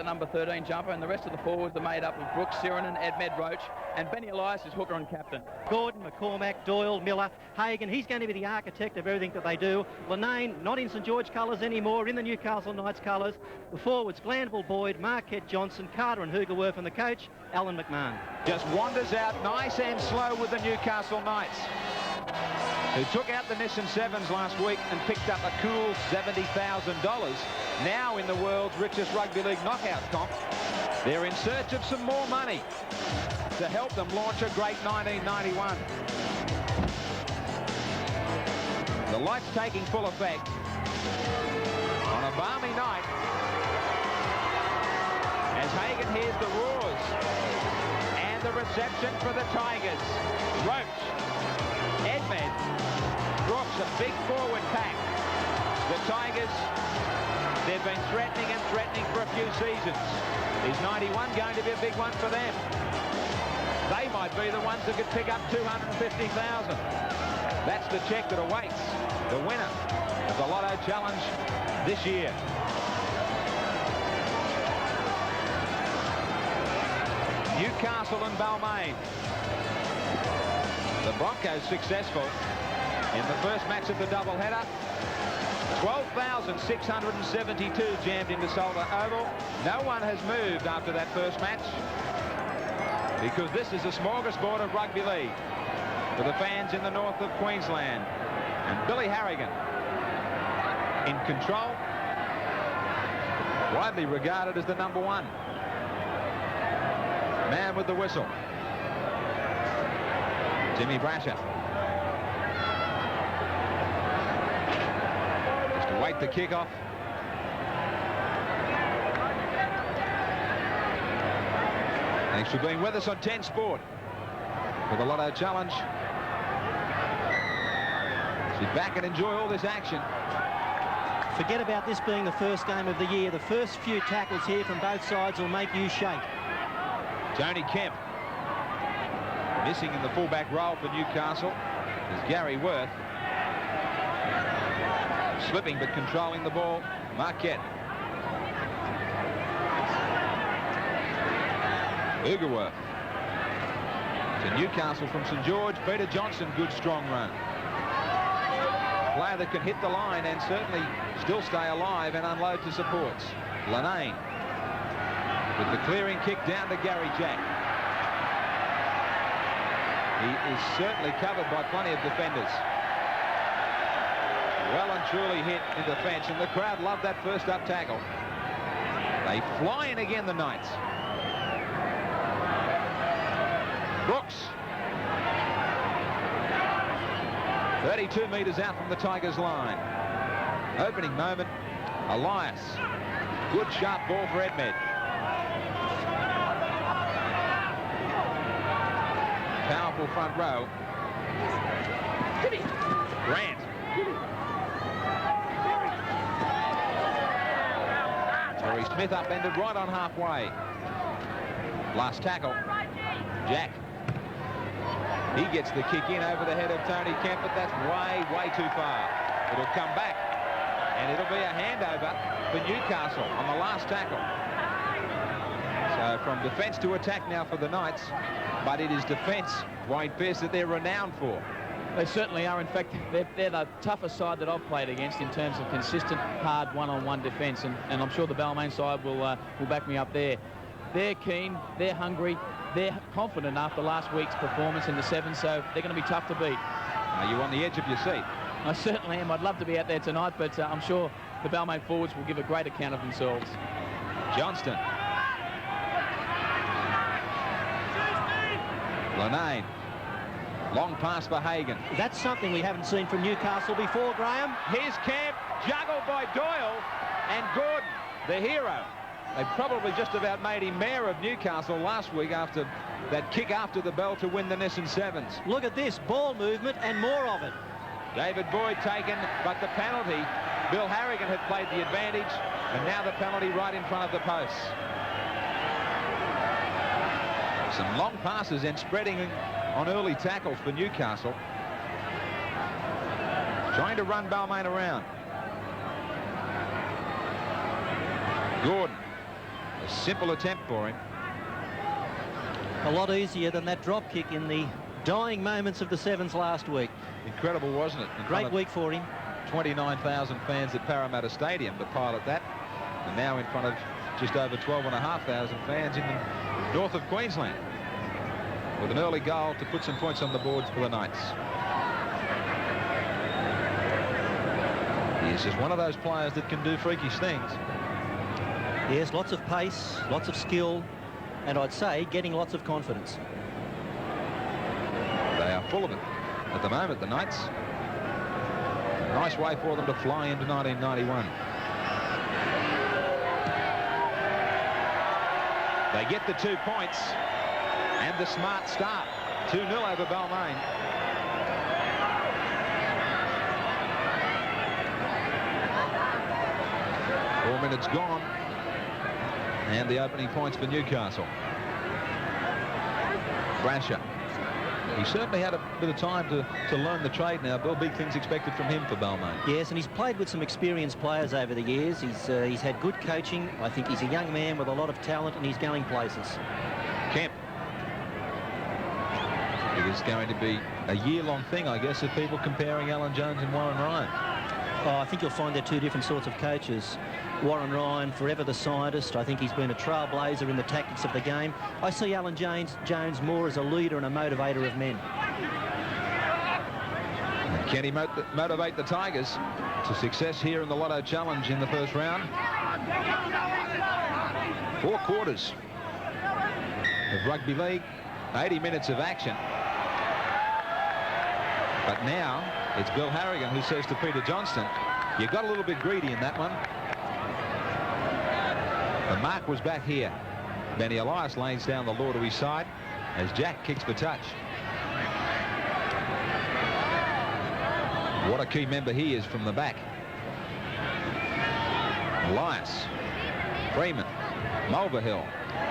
number 13 jumper, and the rest of the forwards are made up of Brooks, Sirinen, Edmed Roach, and Benny Elias is hooker and captain. Gordon, McCormack, Doyle, Miller, Hagan, he's going to be the architect of everything that they do. Lanane, not in St George colours anymore, in the Newcastle Knights colours. The forwards, Glanville, Boyd, Marquette, Johnson, Carter and Hoogerwerth, and the coach, Alan McMahon. Just wanders out nice and slow with the Newcastle Knights, who took out the Nissan Sevens last week and picked up a cool $70,000. Now in the world's richest rugby league knockout comp, they're in search of some more money to help them launch a great 1991. The lights taking full effect on a balmy night as Hagan hears the roars and the reception for the Tigers. Roach, Edmed, Brooks, a big forward pack. The Tigers, they've been threatening and threatening for a few seasons. Is 91 going to be a big one for them? They might be the ones that could pick up $250,000. That's the check that awaits the winner of the Lotto Challenge this year. Newcastle and Balmain. The Broncos successful in the first match of the doubleheader. 12,672 jammed into Solver Oval. No one has moved after that first match, because this is a smorgasbord of rugby league for the fans in the north of Queensland. And Billy Harrigan in control, widely regarded as the number one man with the whistle. Jimmy Brasher just to wait the kickoff. Thanks for being with us on 10 Sport for the Lotto Challenge. Sit back and enjoy all this action. Forget about this being the first game of the year. The first few tackles here from both sides will make you shake. Tony Kemp missing in the fullback role for Newcastle is Gary Worth. Slipping but controlling the ball, Marquette. Hoogerwerth to Newcastle from St George. Peter Johnson, good strong run. Player that can hit the line and certainly still stay alive and unload to supports. Lanane with the clearing kick down to Gary Jack. He is certainly covered by plenty of defenders. Well and truly hit in the fence, and the crowd loved that first up tackle. They fly in again, the Knights. Brooks. 32 metres out from the Tigers' line. Opening moment, Elias. Good sharp ball for Edmed. Powerful front row. Grant. Terry Smith upended right on halfway. Last tackle. Jack. He gets the kick in over the head of Tony Kemp, but that's way too far. It'll come back, and it'll be a handover for Newcastle on the last tackle. So from defence to attack now for the Knights, but it is defence, Wayne Pearce, that they're renowned for. They certainly are. In fact, they're the toughest side that I've played against in terms of consistent, hard one-on-one defence, and I'm sure the Balmain side will back me up there. They're keen, they're hungry, they're confident after last week's performance in the Sevens, so they're going to be tough to beat. Are you on the edge of your seat? I certainly am. I'd love to be out there tonight, but I'm sure the Balmain forwards will give a great account of themselves. Johnston. Lanane. Long pass for Hagan. That's something we haven't seen from Newcastle before, Graham. Here's Camp, juggled by Doyle, and Gordon, the hero. They probably just about made him mayor of Newcastle last week after that kick after the bell to win the Nissan Sevens. Look at this, ball movement and more of it. David Boyd taken, but the penalty. Bill Harrigan had played the advantage, and now the penalty right in front of the posts. Some long passes and spreading on early tackles for Newcastle. Trying to run Balmain around. Gordon. A simple attempt for him. A lot easier than that drop kick in the dying moments of the Sevens last week. Incredible, wasn't it? Great week for him. 29,000 fans at Parramatta Stadium to pilot that, and now in front of just over 12,500 fans in the north of Queensland, with an early goal to put some points on the board for the Knights. He's just one of those players that can do freakish things. Yes, lots of pace, lots of skill, and I'd say getting lots of confidence. They are full of it at the moment, the Knights. Nice way for them to fly into 1991. They get the 2 points and the smart start. 2-0 over Balmain. Four minutes gone. And the opening points for Newcastle. Brasher. He certainly had a bit of time to learn the trade now. Bill, big things expected from him for Balmain. Yes, and he's played with some experienced players over the years. He's had good coaching. I think he's a young man with a lot of talent, and he's going places. Kemp. It is going to be a year-long thing, I guess, of people comparing Alan Jones and Warren Ryan. Oh, I think you'll find they're two different sorts of coaches. Warren Ryan, forever the scientist. I think he's been a trailblazer in the tactics of the game. I see Alan Jones more as a leader and a motivator of men. And can he motivate the Tigers to success here in the Lotto Challenge in the first round? 4 quarters of rugby league, 80 minutes of action. But now it's Bill Harrigan who says to Peter Johnston, you got a little bit greedy in that one. The mark was back here. Benny Elias lays down the law to his side as Jack kicks for touch. What a key member he is from the back. Elias, Freeman, Mulvihill.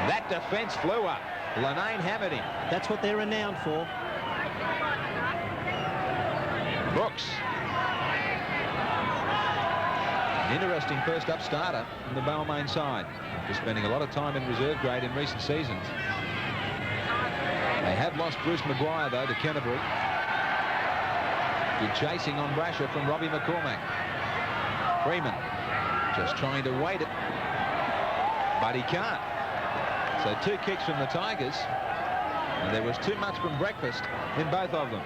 That defence flew up. Lanane hammered him. That's what they're renowned for. Brooks. An interesting first up starter from the Balmain side. After spending a lot of time in reserve grade in recent seasons. They have lost Bruce Maguire, though, to Canterbury. Good chasing on Brasher from Robbie McCormack. Freeman just trying to wait it, but he can't. So 2 kicks from the Tigers, and there was too much from breakfast in both of them.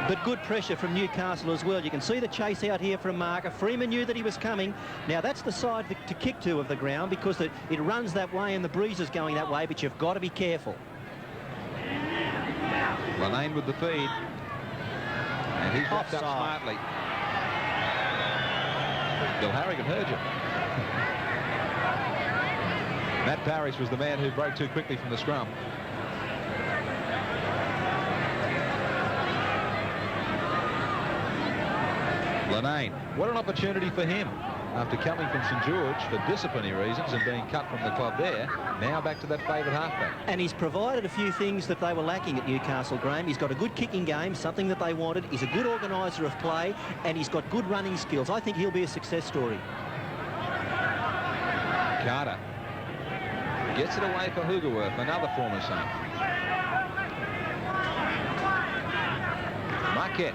But good pressure from Newcastle as well. You can see the chase out here from Marker. Freeman knew that he was coming. Now that's the side to kick to of the ground because it runs that way and the breeze is going that way, but you've got to be careful. Lanane with the feed. And he's wrapped up smartly. Bill Harrigan heard you. Matt Parrish was the man who broke too quickly from the scrum. Lanane, what an opportunity for him after coming from St George for disciplinary reasons and being cut from the club there. Now back to that favourite halfback. And he's provided a few things that they were lacking at Newcastle, Graham. He's got a good kicking game, something that they wanted. He's a good organiser of play, and he's got good running skills. I think he'll be a success story. Carter gets it away for Hoogerworth, another former son. Marquette.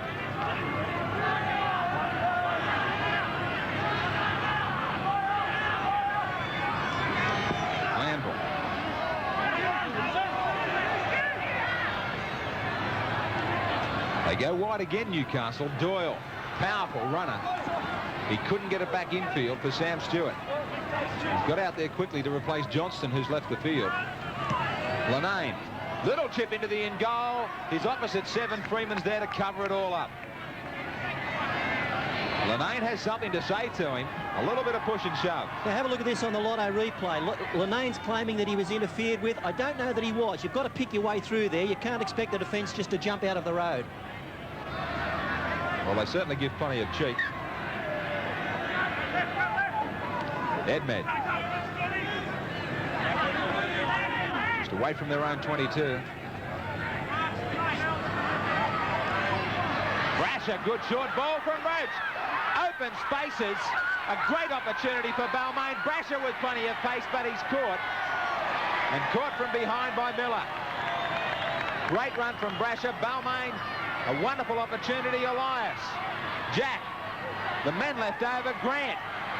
They go wide again, Newcastle. Doyle, powerful runner. He couldn't get it back infield for Sam Stewart. He's got out there quickly to replace Johnston, who's left the field. Lanane, little chip into the in goal. His opposite 7, Freeman's there to cover it all up. Lanane has something to say to him. A little bit of push and shove. Now have a look at this on the Lotto replay. Lanane's claiming that he was interfered with. I don't know that he was. You've got to pick your way through there. You can't expect the defence just to jump out of the road. Well, they certainly give plenty of cheek. Edmed. Just away from their own 22. Brasher, good short ball from Roach. Open spaces. A great opportunity for Balmain. Brasher with plenty of pace, but he's caught. And caught from behind by Miller. Great run from Brasher. Balmain, a wonderful opportunity. Elias. Jack. The men left over. Grant.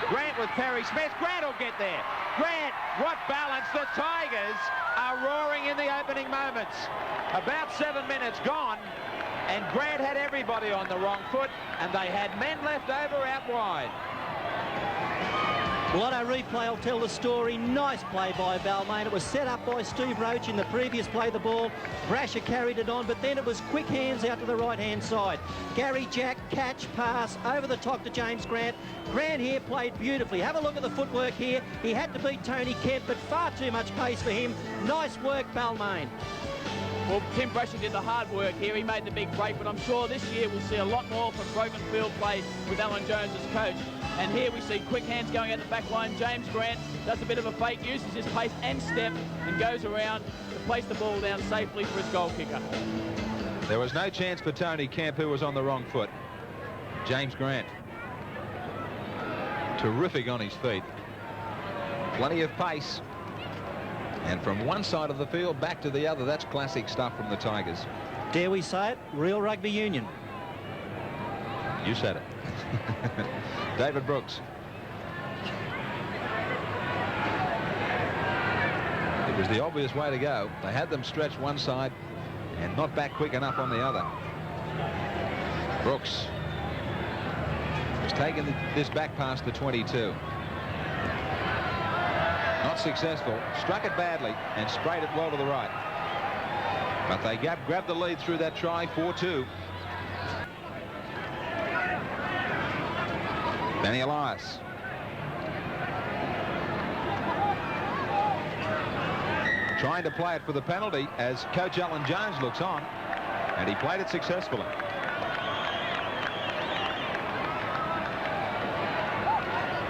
Grant with Perry Smith. Grant will get there. Grant, what balance. The Tigers are roaring in the opening moments. About 7 minutes gone, and Grant had everybody on the wrong foot, and they had men left over out wide. Lotto replay will tell the story. Nice play by Balmain. It was set up by Steve Roach in the previous play. The ball, Brasher carried it on, but then it was quick hands out to the right-hand side. Gary Jack, catch, pass, over the top to James Grant. Grant here played beautifully. Have a look at the footwork here. He had to beat Tony Kemp, but far too much pace for him. Nice work, Balmain. Well, Tim Brasher did the hard work here. He made the big break, but I'm sure this year we'll see a lot more from broken field play with Alan Jones as coach. And here we see quick hands going out the back line. James Grant does a bit of a fake, uses his pace and step, and goes around to place the ball down safely for his goal kicker. There was no chance for Tony Kemp, who was on the wrong foot. James Grant. Terrific on his feet. Plenty of pace. And from one side of the field back to the other, that's classic stuff from the Tigers. Dare we say it? Real rugby union. You said it. David Brooks. It was the obvious way to go. They had them stretched one side and not back quick enough on the other. Brooks has taken this back past the 22. Not successful. Struck it badly and sprayed it well to the right. But they grabbed the lead through that try, 4-2. Benny Elias. Trying to play it for the penalty as coach Alan Jones looks on, and he played it successfully.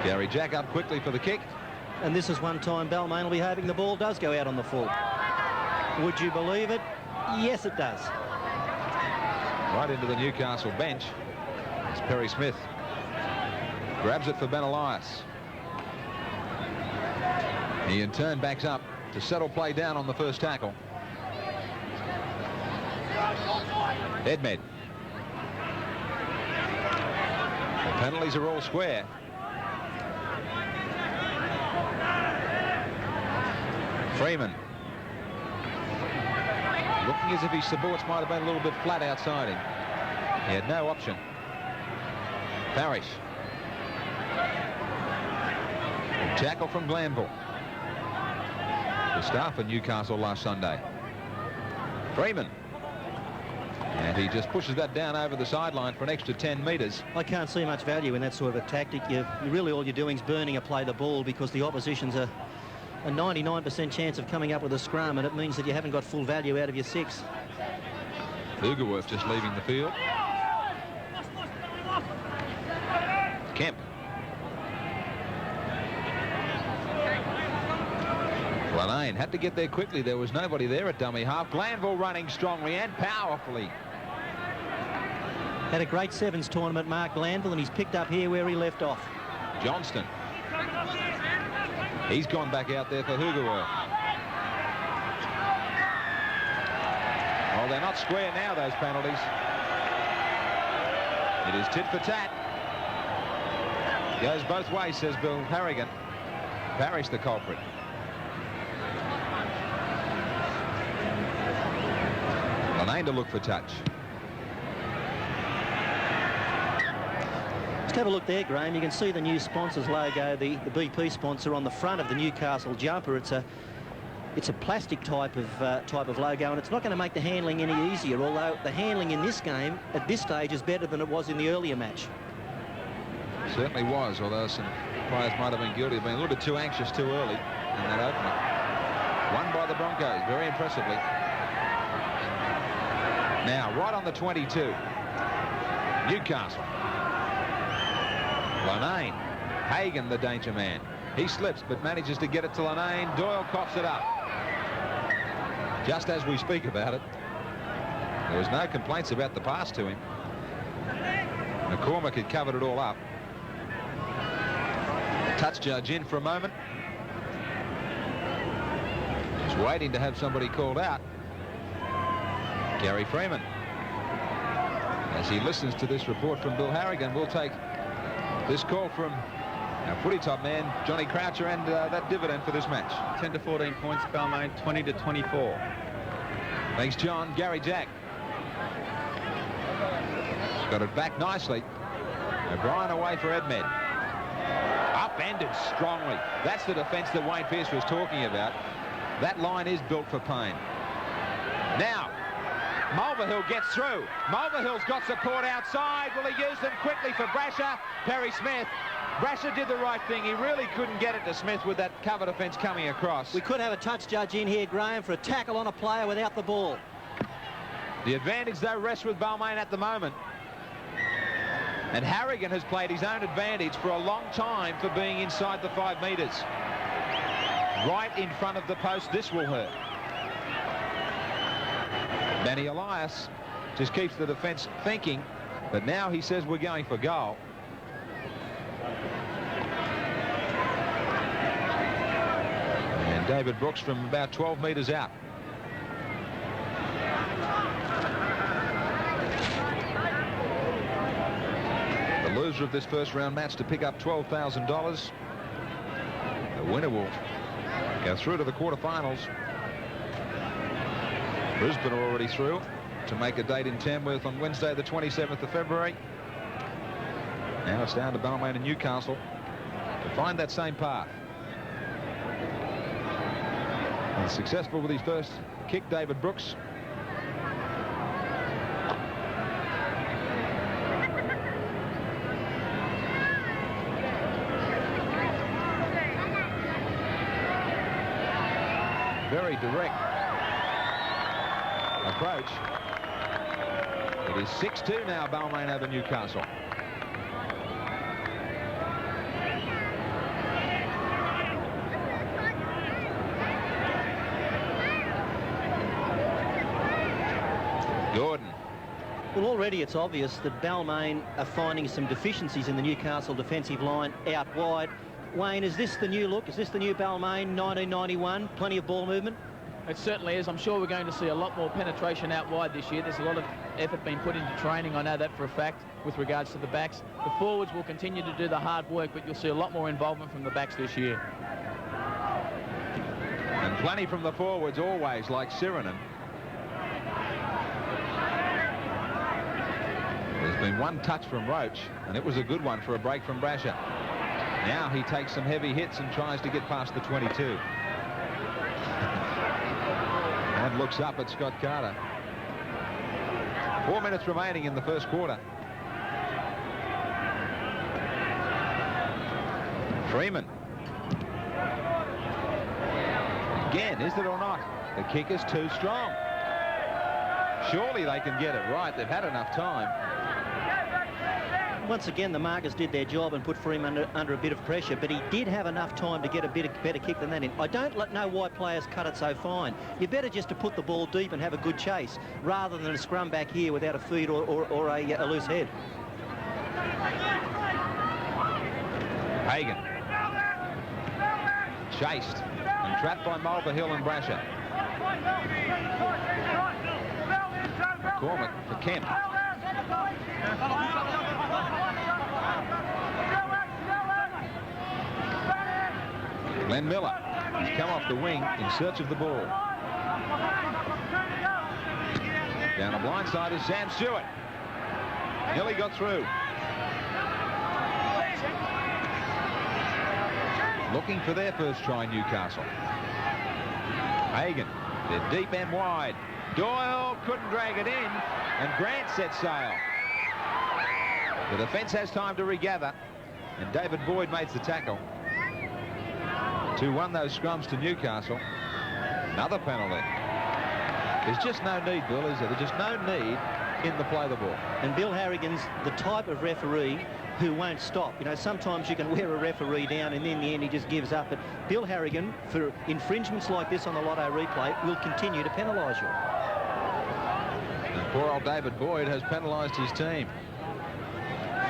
Gary Jack up quickly for the kick. And this is one time Balmain will be hoping the ball does go out on the full. Would you believe it? Yes, it does. Right into the Newcastle bench. It's Perry Smith. Grabs it for Ben Elias. He in turn backs up to settle play down on the first tackle. Edmed. The penalties are all square. Freeman. Looking as if his supports might have been a little bit flat outside him. He had no option. Parrish. Tackle from Glanville. The star for Newcastle last Sunday. Freeman. And he just pushes that down over the sideline for an extra 10 metres. I can't see much value in that sort of a tactic. Really all you're doing is burning a play the ball because the opposition's a 99% chance of coming up with a scrum, and it means that you haven't got full value out of your six. Ugerworth just leaving the field. Kemp. Balmain had to get there quickly. There was nobody there at dummy half. Glanville running strongly and powerfully. Had a great sevens tournament, Mark Glanville, and he's picked up here where he left off. Johnston. He's gone back out there for Ugerworth. Oh, they're not square now, those penalties. It is tit for tat. Goes both ways, says Bill Harrigan. Parrish the culprit. Balmain to look for touch. Just have a look there, Graham. You can see the new sponsors logo, the BP sponsor on the front of the Newcastle jumper. It's a plastic type of logo, and it's not going to make the handling any easier, although the handling in this game at this stage is better than it was in the earlier match. Certainly was, although some players might have been guilty of being a little bit too anxious too early in that opener. Won by the Broncos very impressively. Now right on the 22. Newcastle. Balmain. Hagan, the danger man. He slips but manages to get it to Balmain. Doyle coughs it up. Just as we speak about it. There was no complaints about the pass to him. McCormick had covered it all up. Touch judge in for a moment. He's waiting to have somebody called out. Gary Freeman. As he listens to this report from Bill Harrigan, we'll take this call from our footy top man, Johnny Croucher, and that dividend for this match. 10 to 14 points, Balmain, 20 to 24. Thanks, John. Gary Jack. He's got it back nicely. O'Brien away for Edmed. Upended strongly. That's the defence that Wayne Pearce was talking about. That line is built for pain. Now, Mulvihill gets through. Mulvihill's got support outside. Will he use them quickly for Brasher? Perry Smith. Brasher did the right thing. He really couldn't get it to Smith with that cover defence coming across. We could have a touch judge in here, Graham, for a tackle on a player without the ball. The advantage, though, rests with Balmain at the moment. And Harrigan has played his own advantage for a long time for being inside the 5 metres. Right in front of the post. This will hurt. Benny Elias just keeps the defence thinking, but now he says we're going for goal. And David Brooks from about 12 metres out. The loser of this first round match to pick up $12,000. The winner will go through to the quarterfinals. Brisbane are already through to make a date in Tamworth on Wednesday the 27th of February. Now it's down to Balmain and Newcastle to find that same path. And successful with his first kick, David Brooks. Very direct approach. It is 6-2 now, Balmain over Newcastle. Gordon. Well, already it's obvious that Balmain are finding some deficiencies in the Newcastle defensive line out wide. Wayne, is this the new look? Is this the new Balmain 1991? Plenty of ball movement? It certainly is. I'm sure we're going to see a lot more penetration out wide this year. There's a lot of effort being put into training. I know that for a fact with regards to the backs. The forwards will continue to do the hard work, but you'll see a lot more involvement from the backs this year. And plenty from the forwards always, like Sirinen. There's been one touch from Roach, and it was a good one for a break from Brasher. Now he takes some heavy hits and tries to get past the 22. And looks up at Scott Carter. 4 minutes remaining in the first quarter. Freeman. Again, is it or not? The kick is too strong. Surely they can get it right. They've had enough time. Once again, the markers did their job and put Freeman under a bit of pressure, but he did have enough time to get a better kick than that in. I don't know why players cut it so fine. You're better just to put the ball deep and have a good chase, rather than a scrum back here without a feed or a loose head. Hagan. Chased and trapped by Mulvihill and Brasher. McCormick for Kemp. Glenn Miller. He's come off the wing in search of the ball. Down the blind side is Sam Stewart. Nearly got through. Looking for their first try, Newcastle. Hagan. They're deep and wide. Doyle couldn't drag it in, and Grant set sail. The defence has time to regather, and David Boyd makes the tackle to won those scrums to Newcastle. Another penalty. There's just no need, Bill, is there? There's just no need in the play the ball. And Bill Harrigan's the type of referee who won't stop. You know, sometimes you can wear a referee down and in the end he just gives up. But Bill Harrigan, for infringements like this on the Lotto replay, will continue to penalise you. And poor old David Boyd has penalised his team.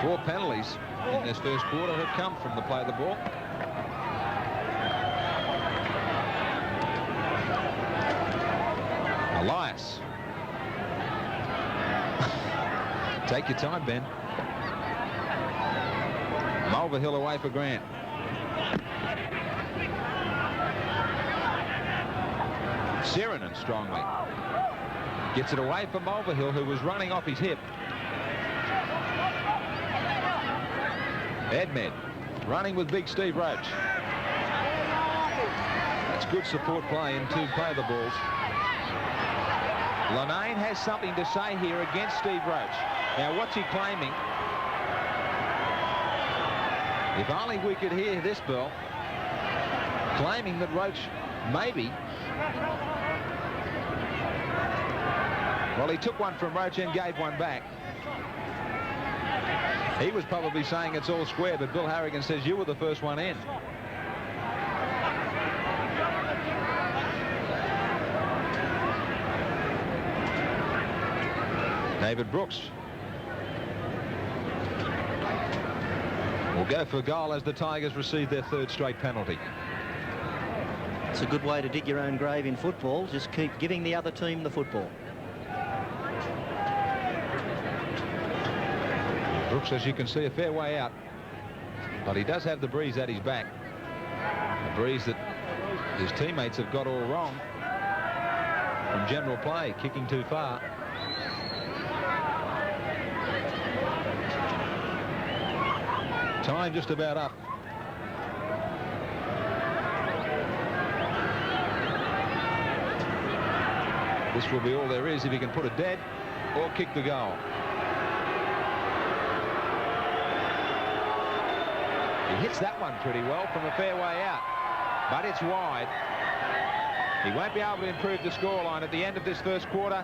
4 penalties in this first quarter have come from the play the ball. Elias. Take your time, Ben. Mulvihill away for Grant. Sirenen strongly. Gets it away from Mulvihill, who was running off his hip. Edmed running with big Steve Roach. That's good support play and to play the balls. Lanane has something to say here against Steve Roach. Now, what's he claiming? If only we could hear this, Bill. Claiming that Roach maybe... Well, he took one from Roach and gave one back. He was probably saying it's all square, but Bill Harrigan says you were the first one in. David Brooks will go for goal as the Tigers receive their third straight penalty. It's a good way to dig your own grave in football. Just keep giving the other team the football. Brooks, as you can see, a fair way out, but he does have the breeze at his back. A breeze that his teammates have got all wrong from general play, kicking too far. Time just about up. This will be all there is if he can put it dead or kick the goal. He hits that one pretty well from a fair way out, but it's wide. He won't be able to improve the scoreline at the end of this first quarter,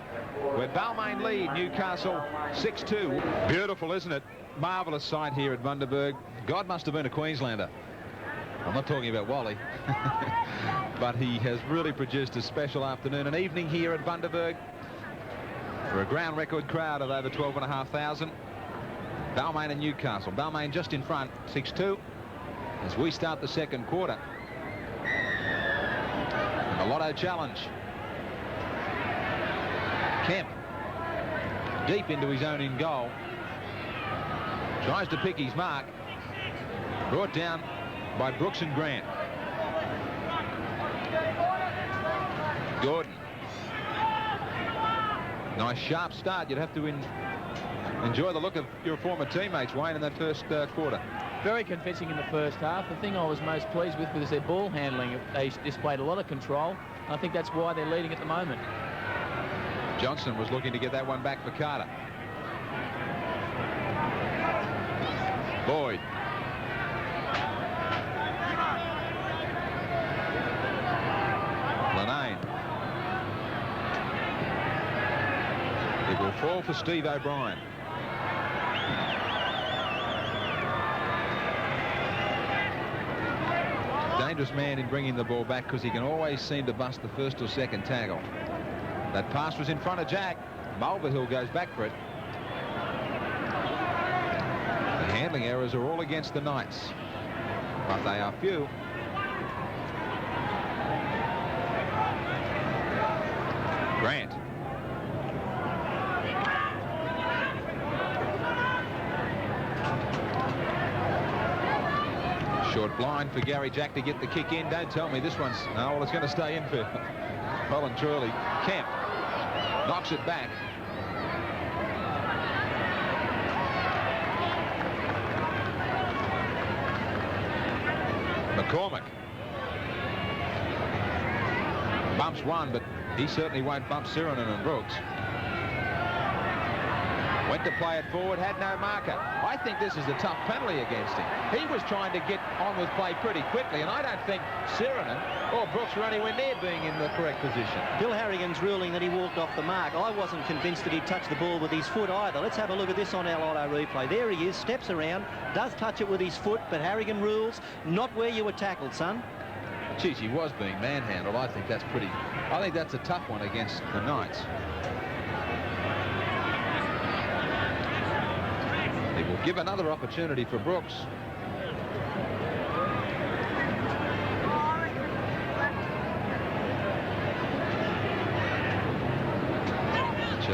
where Balmain lead Newcastle 6-2. Beautiful, isn't it? Marvellous sight here at Bundaberg. God must have been a Queenslander. I'm not talking about Wally, but he has really produced a special afternoon and evening here at Bundaberg for a ground record crowd of over 12,500. Balmain and Newcastle. Balmain just in front, 6-2, as we start the second quarter. And the Lotto challenge. Kemp deep into his own in goal. Tries to pick his mark. Brought down by Brooks and Grant. Gordon. Nice sharp start. You'd have to enjoy the look of your former teammates, Wayne, in that first quarter. Very convincing in the first half. The thing I was most pleased with was their ball handling. They displayed a lot of control. I think that's why they're leading at the moment. Johnson was looking to get that one back for Carter. Boyd. Lanane. It will fall for Steve O'Brien. Dangerous man in bringing the ball back because he can always seem to bust the first or second tackle. That pass was in front of Jack. Mulvihill goes back for it. The handling errors are all against the Knights, but they are few. Grant. Short blind for Gary Jack to get the kick in. Don't tell me this one's... No, well, it's going to stay in for well and truly. Kemp knocks it back. McCormick bumps one, but he certainly won't bump Sirenen and Brooks. Went to play it forward, had no marker. I think this is a tough penalty against him. He was trying to get on with play pretty quickly, and I don't think Sirenen or Brooks were anywhere near being in the correct position. Bill Harrigan's ruling that he walked off the mark. I wasn't convinced that he'd touched the ball with his foot either. Let's have a look at this on our Lotto replay. There he is, steps around, does touch it with his foot, but Harrigan rules, not where you were tackled, son. Geez, he was being manhandled. I think that's a tough one against the Knights. They will give another opportunity for Brooks.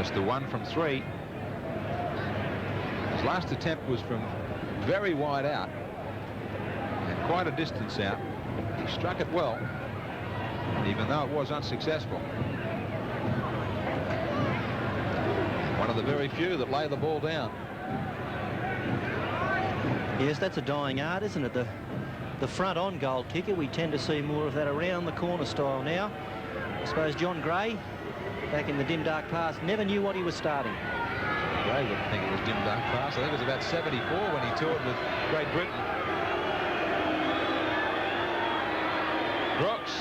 Just the 1 from 3. His last attempt was from very wide out and quite a distance out. He struck it well, even though it was unsuccessful. One of the very few that lay the ball down. Yes, that's a dying art, isn't it? The front-on goal kicker, we tend to see more of that around the corner style now. I suppose John Gray, back in the dim dark past, never knew what he was starting. Gray wouldn't think it was dim dark past. I think it was about 74 when he toured with Great Britain. Brooks,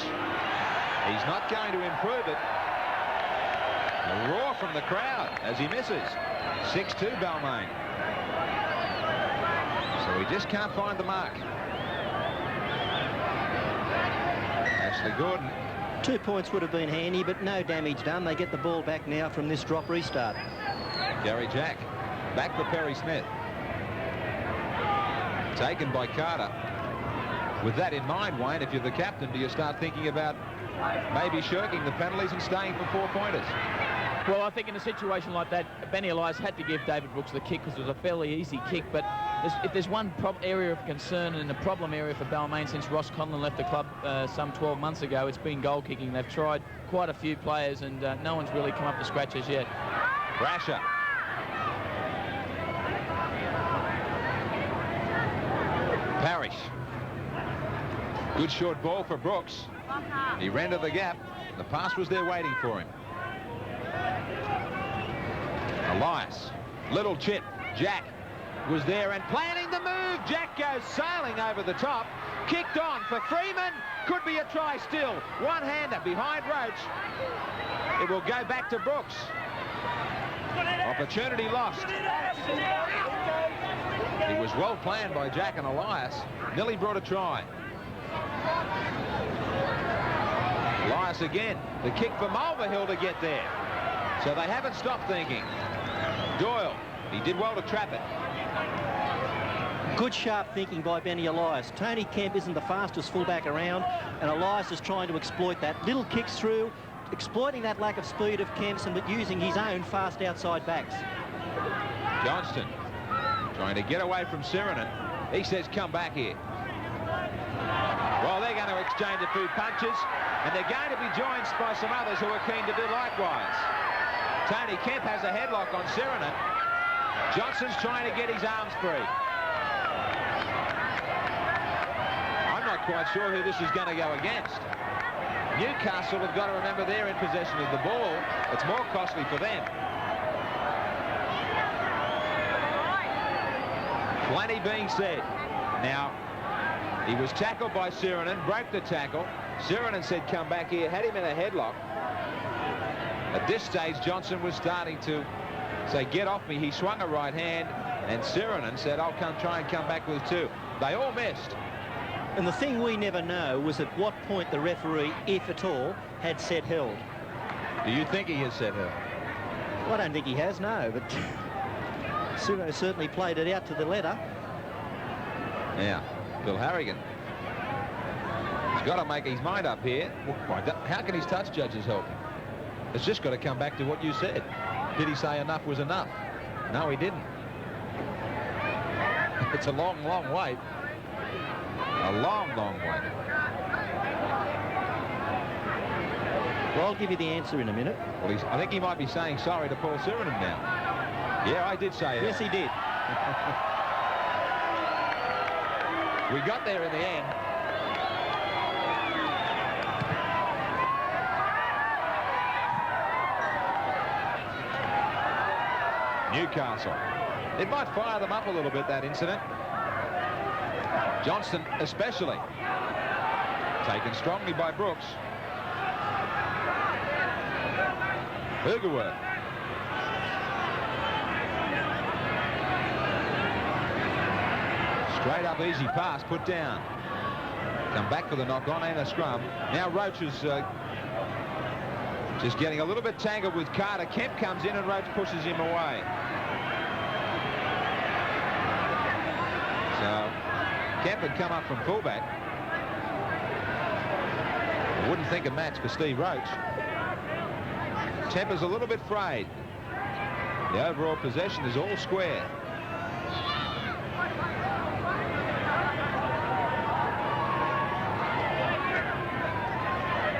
he's not going to improve it. A roar from the crowd as he misses. 6-2 Balmain. So he just can't find the mark. Ashley Gordon. 2 points would have been handy, but no damage done. They get the ball back now from this drop restart. Gary Jack back to Perry Smith. Taken by Carter. With that in mind, Wayne, if you're the captain, do you start thinking about maybe shirking the penalties and staying for 4-pointers? Well, I think in a situation like that, Benny Elias had to give David Brooks the kick because it was a fairly easy kick. But if there's one area of concern and a problem area for Balmain since Ross Conlon left the club some 12 months ago, it's been goal kicking. They've tried quite a few players and no one's really come up to scratch as yet. Brasher. Parrish. Good short ball for Brooks. He ran to the gap. The pass was there waiting for him. Elias. Little chip. Jack was there and planning the move. Jack goes sailing over the top. Kicked on for Freeman. Could be a try still. One-hander behind Roach. It will go back to Brooks. Opportunity lost. It was well planned by Jack and Elias. Nearly brought a try. Elias again. The kick for Mulvihill to get there. So they haven't stopped thinking. Doyle. He did well to trap it. Good sharp thinking by Benny Elias. Tony Kemp isn't the fastest fullback around, and Elias is trying to exploit that. Little kicks through, exploiting that lack of speed of Kempson, but using his own fast outside backs. Johnston trying to get away from Sirinen. He says, come back here. Well, they're going to exchange a few punches, and they're going to be joined by some others who are keen to do likewise. Tony Kemp has a headlock on Sirinen. Johnston's trying to get his arms free. I'm not quite sure who this is going to go against. Newcastle have got to remember they're in possession of the ball. It's more costly for them. Plenty being said. Now, he was tackled by Sirinen, broke the tackle. Sirinen said, come back here, had him in a headlock. At this stage, Johnson was starting to say, get off me. He swung a right hand, and Sirinen said, I'll try and come back with 2. They all missed. And the thing we never know was at what point the referee, if at all, had said held. Do you think he has said held? Well, I don't think he has, no, but Suno certainly played it out to the letter. Yeah, Bill Harrigan. He's got to make his mind up here. How can his touch judges help him? It's just got to come back to what you said. Did he say enough was enough? No, he didn't. It's a long, long wait. A long, long wait. Well, I'll give you the answer in a minute. Well, I think he might be saying sorry to Paul Sirinen now. Yeah, I did say it. Yes, he did. We got there in the end. Newcastle. It might fire them up a little bit, that incident. Johnston especially. Taken strongly by Brooks. Bergerworth. Straight up easy pass put down. Come back for the knock on and a scrum. Now Roach is just getting a little bit tangled with Carter. Kemp comes in and Roach pushes him away. So Kemp had come up from fullback. I wouldn't think a match for Steve Roach. Temper's a little bit frayed. The overall possession is all square.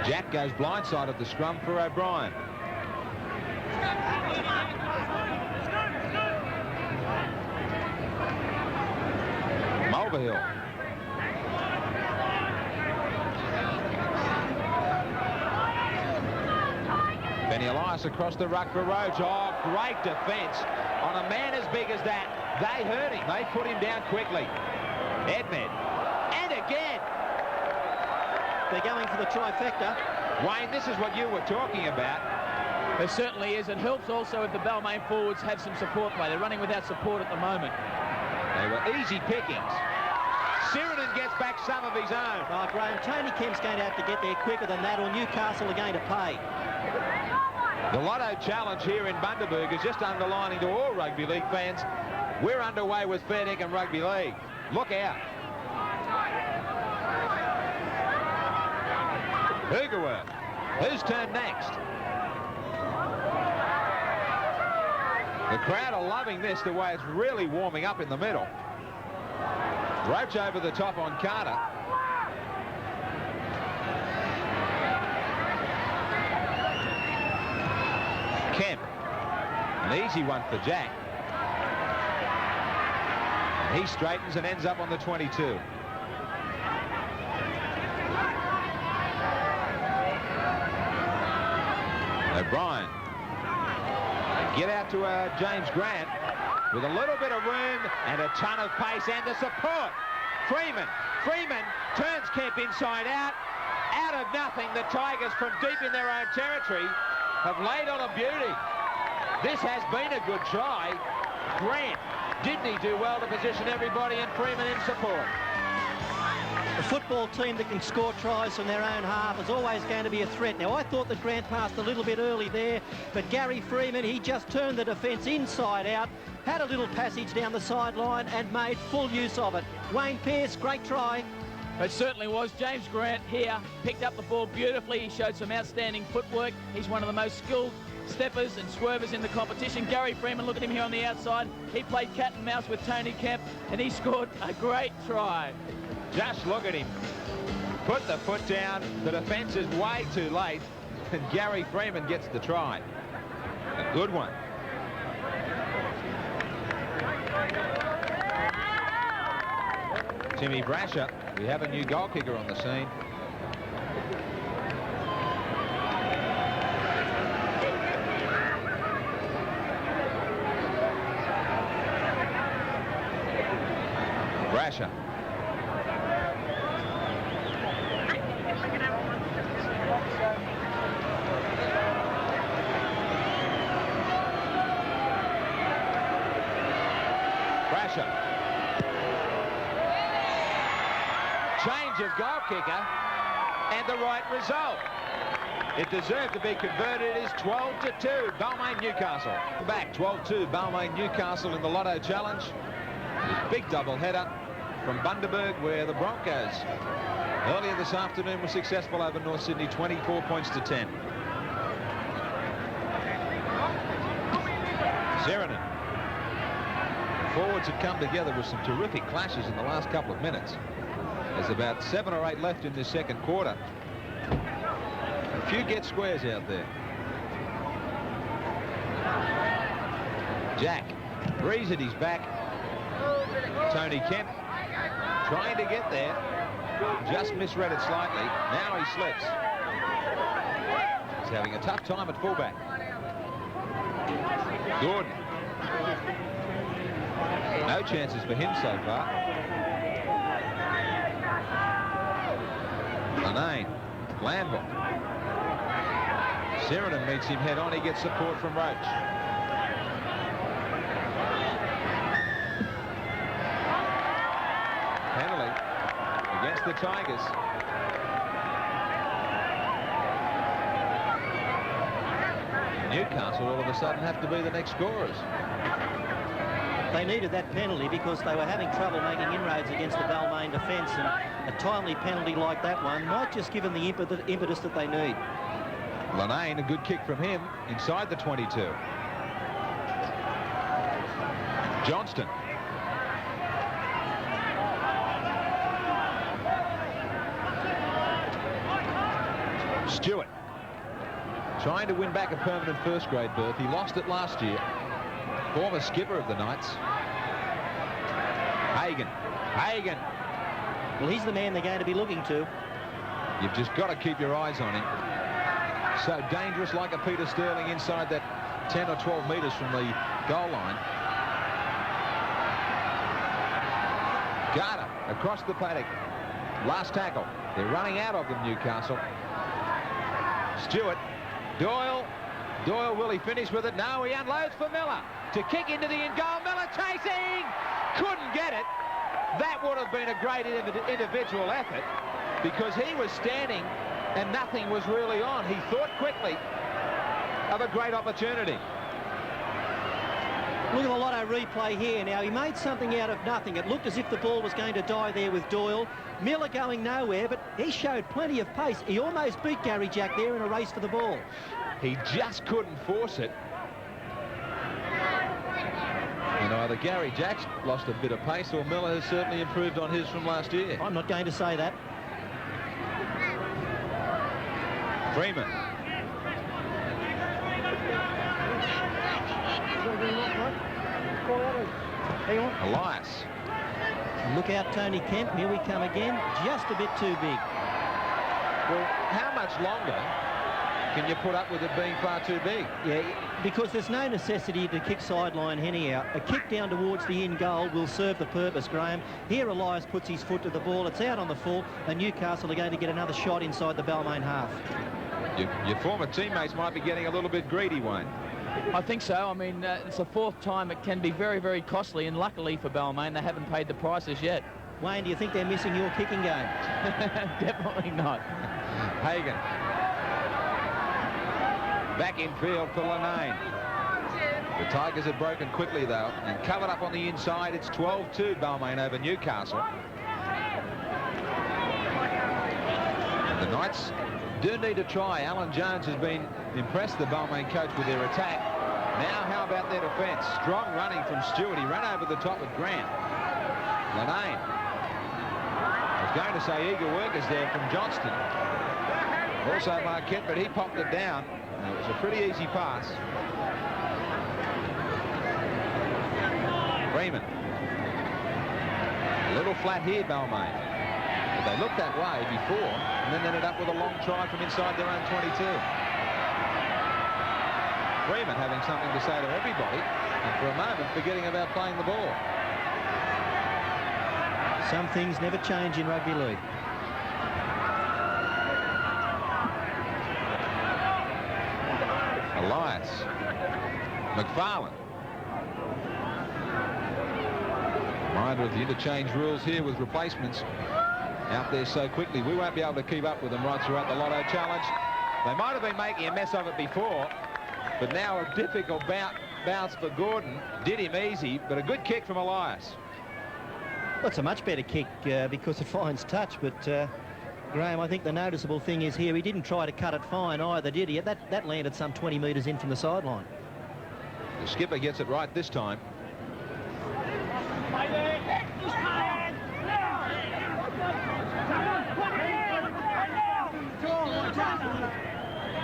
Jack goes blindside at the scrum for O'Brien. Mulvihill. Benny Elias across the ruck for Roach. Oh, great defence on a man as big as that. They hurt him. They put him down quickly. Edmed. And again. They're going for the trifecta. Wayne, this is what you were talking about. It certainly is. It helps also if the Balmain forwards have some support play. They're running without support at the moment. They were easy pickings. Sheridan gets back some of his own. Oh, Graham, Tony Kemp's going to have to get there quicker than that, or Newcastle are going to pay. The Lotto challenge here in Bundaberg is just underlining to all rugby league fans, we're underway with fair dinkum rugby league. Look out. Hoogerworth. Whose turn next? The crowd are loving this, the way it's really warming up in the middle. Roach over the top on Carter. Kemp. An easy one for Jack. And he straightens and ends up on the 22. O'Brien. Get out to James Grant with a little bit of room and a ton of pace and the support. Freeman turns Kemp inside out. Out of nothing, the Tigers from deep in their own territory have laid on a beauty. This has been a good try. Grant, didn't he do well to position everybody and Freeman in support? A football team that can score tries from their own half is always going to be a threat. Now, I thought that Grant passed a little bit early there, but Gary Freeman, he just turned the defence inside out, had a little passage down the sideline and made full use of it. Wayne Pearce, great try. It certainly was. James Grant here picked up the ball beautifully. He showed some outstanding footwork. He's one of the most skilled steppers and swervers in the competition. Gary Freeman, look at him here on the outside. He played cat and mouse with Tony Kemp, and he scored a great try. Just look at him. Put the foot down. The defence is way too late, and Gary Freeman gets the try. A good one. Timmy Brasher. We have a new goal kicker on the scene. Brasher. Brasher. Change of goal kicker and the right result. It deserved to be converted. It is 12-2 Balmain Newcastle. Back 12-2 Balmain Newcastle in the Lotto challenge. This big double header from Bundaberg, where the Broncos earlier this afternoon were successful over North Sydney, 24 points to 10. Sheridan. Forwards have come together with some terrific clashes in the last couple of minutes. There's about 7 or 8 left in this second quarter. A few get squares out there. Jack. Breeze at his back. Tony Kemp trying to get there. Just misread it slightly. Now he slips. He's having a tough time at fullback. Gordon. No chances for him so far. Balmain. Glanville. Sheridan meets him head on. He gets support from Roach. Penalty against the Tigers. Newcastle all of a sudden have to be the next scorers. They needed that penalty because they were having trouble making inroads against the Balmain defence, and a timely penalty like that one might just give them the impetus that they need. Lanane, a good kick from him inside the 22. Johnston. Stewart. Trying to win back a permanent first grade berth. He lost it last year. Former skipper of the Knights. Hagan. Hagan. Well, he's the man they're going to be looking to. You've just got to keep your eyes on him. So dangerous, like a Peter Sterling inside that 10 or 12 metres from the goal line. Garter across the paddock. Last tackle. They're running out of them, Newcastle. Stewart. Doyle. Doyle, will he finish with it? No, he unloads for Miller to kick into the in goal. Miller chasing. Couldn't get it. That would have been a great individual effort because he was standing and nothing was really on. He thought quickly of a great opportunity. Look at the Lotto replay here now. He made something out of nothing. It looked as if the ball was going to die there with Doyle. Miller going nowhere, but he showed plenty of pace. He almost beat Gary Jack there in a race for the ball. He just couldn't force it. And either Gary Jack's lost a bit of pace or Miller has certainly improved on his from last year. I'm not going to say that. Freeman. Elias. Look out, Tony Kemp. Here we come again. Just a bit too big. Well, how much longer can you put up with it being far too big? Yeah, because there's no necessity to kick sideline anyhow. A kick down towards the in goal will serve the purpose, Graham. Here Elias puts his foot to the ball. It's out on the full, and Newcastle are going to get another shot inside the Balmain half. Your former teammates might be getting a little bit greedy, Wayne. I think so. I mean, it's the fourth time it can be very, very costly, and luckily for Balmain, they haven't paid the prices yet. Wayne, do you think they're missing your kicking game? Definitely not. Hagan. Back in field for Lanane. The Tigers have broken quickly, though, and covered up on the inside. It's 12-2 Balmain over Newcastle. The Knights do need to try. Alan Jones has been impressed, the Balmain coach, with their attack. Now how about their defence? Strong running from Stewart. He ran over the top with Grant. Lanane. I was going to say eager workers there from Johnston. Also Marquette, but he popped it down. It was a pretty easy pass. Freeman. A little flat here, Balmain. But they looked that way before, and then ended up with a long try from inside their own 22. Freeman having something to say to everybody, and for a moment forgetting about playing the ball. Some things never change in rugby league. Elias. McFarlane. Reminder of the interchange rules here with replacements out there so quickly. We won't be able to keep up with them right throughout the Lotto Challenge. They might have been making a mess of it before, but now a difficult bounce for Gordon. Did him easy, but a good kick from Elias. Well, it's a much better kick because it finds touch, but Graham, I think the noticeable thing is here he didn't try to cut it fine either, did he? That landed some 20 metres in from the sideline. The skipper gets it right this time.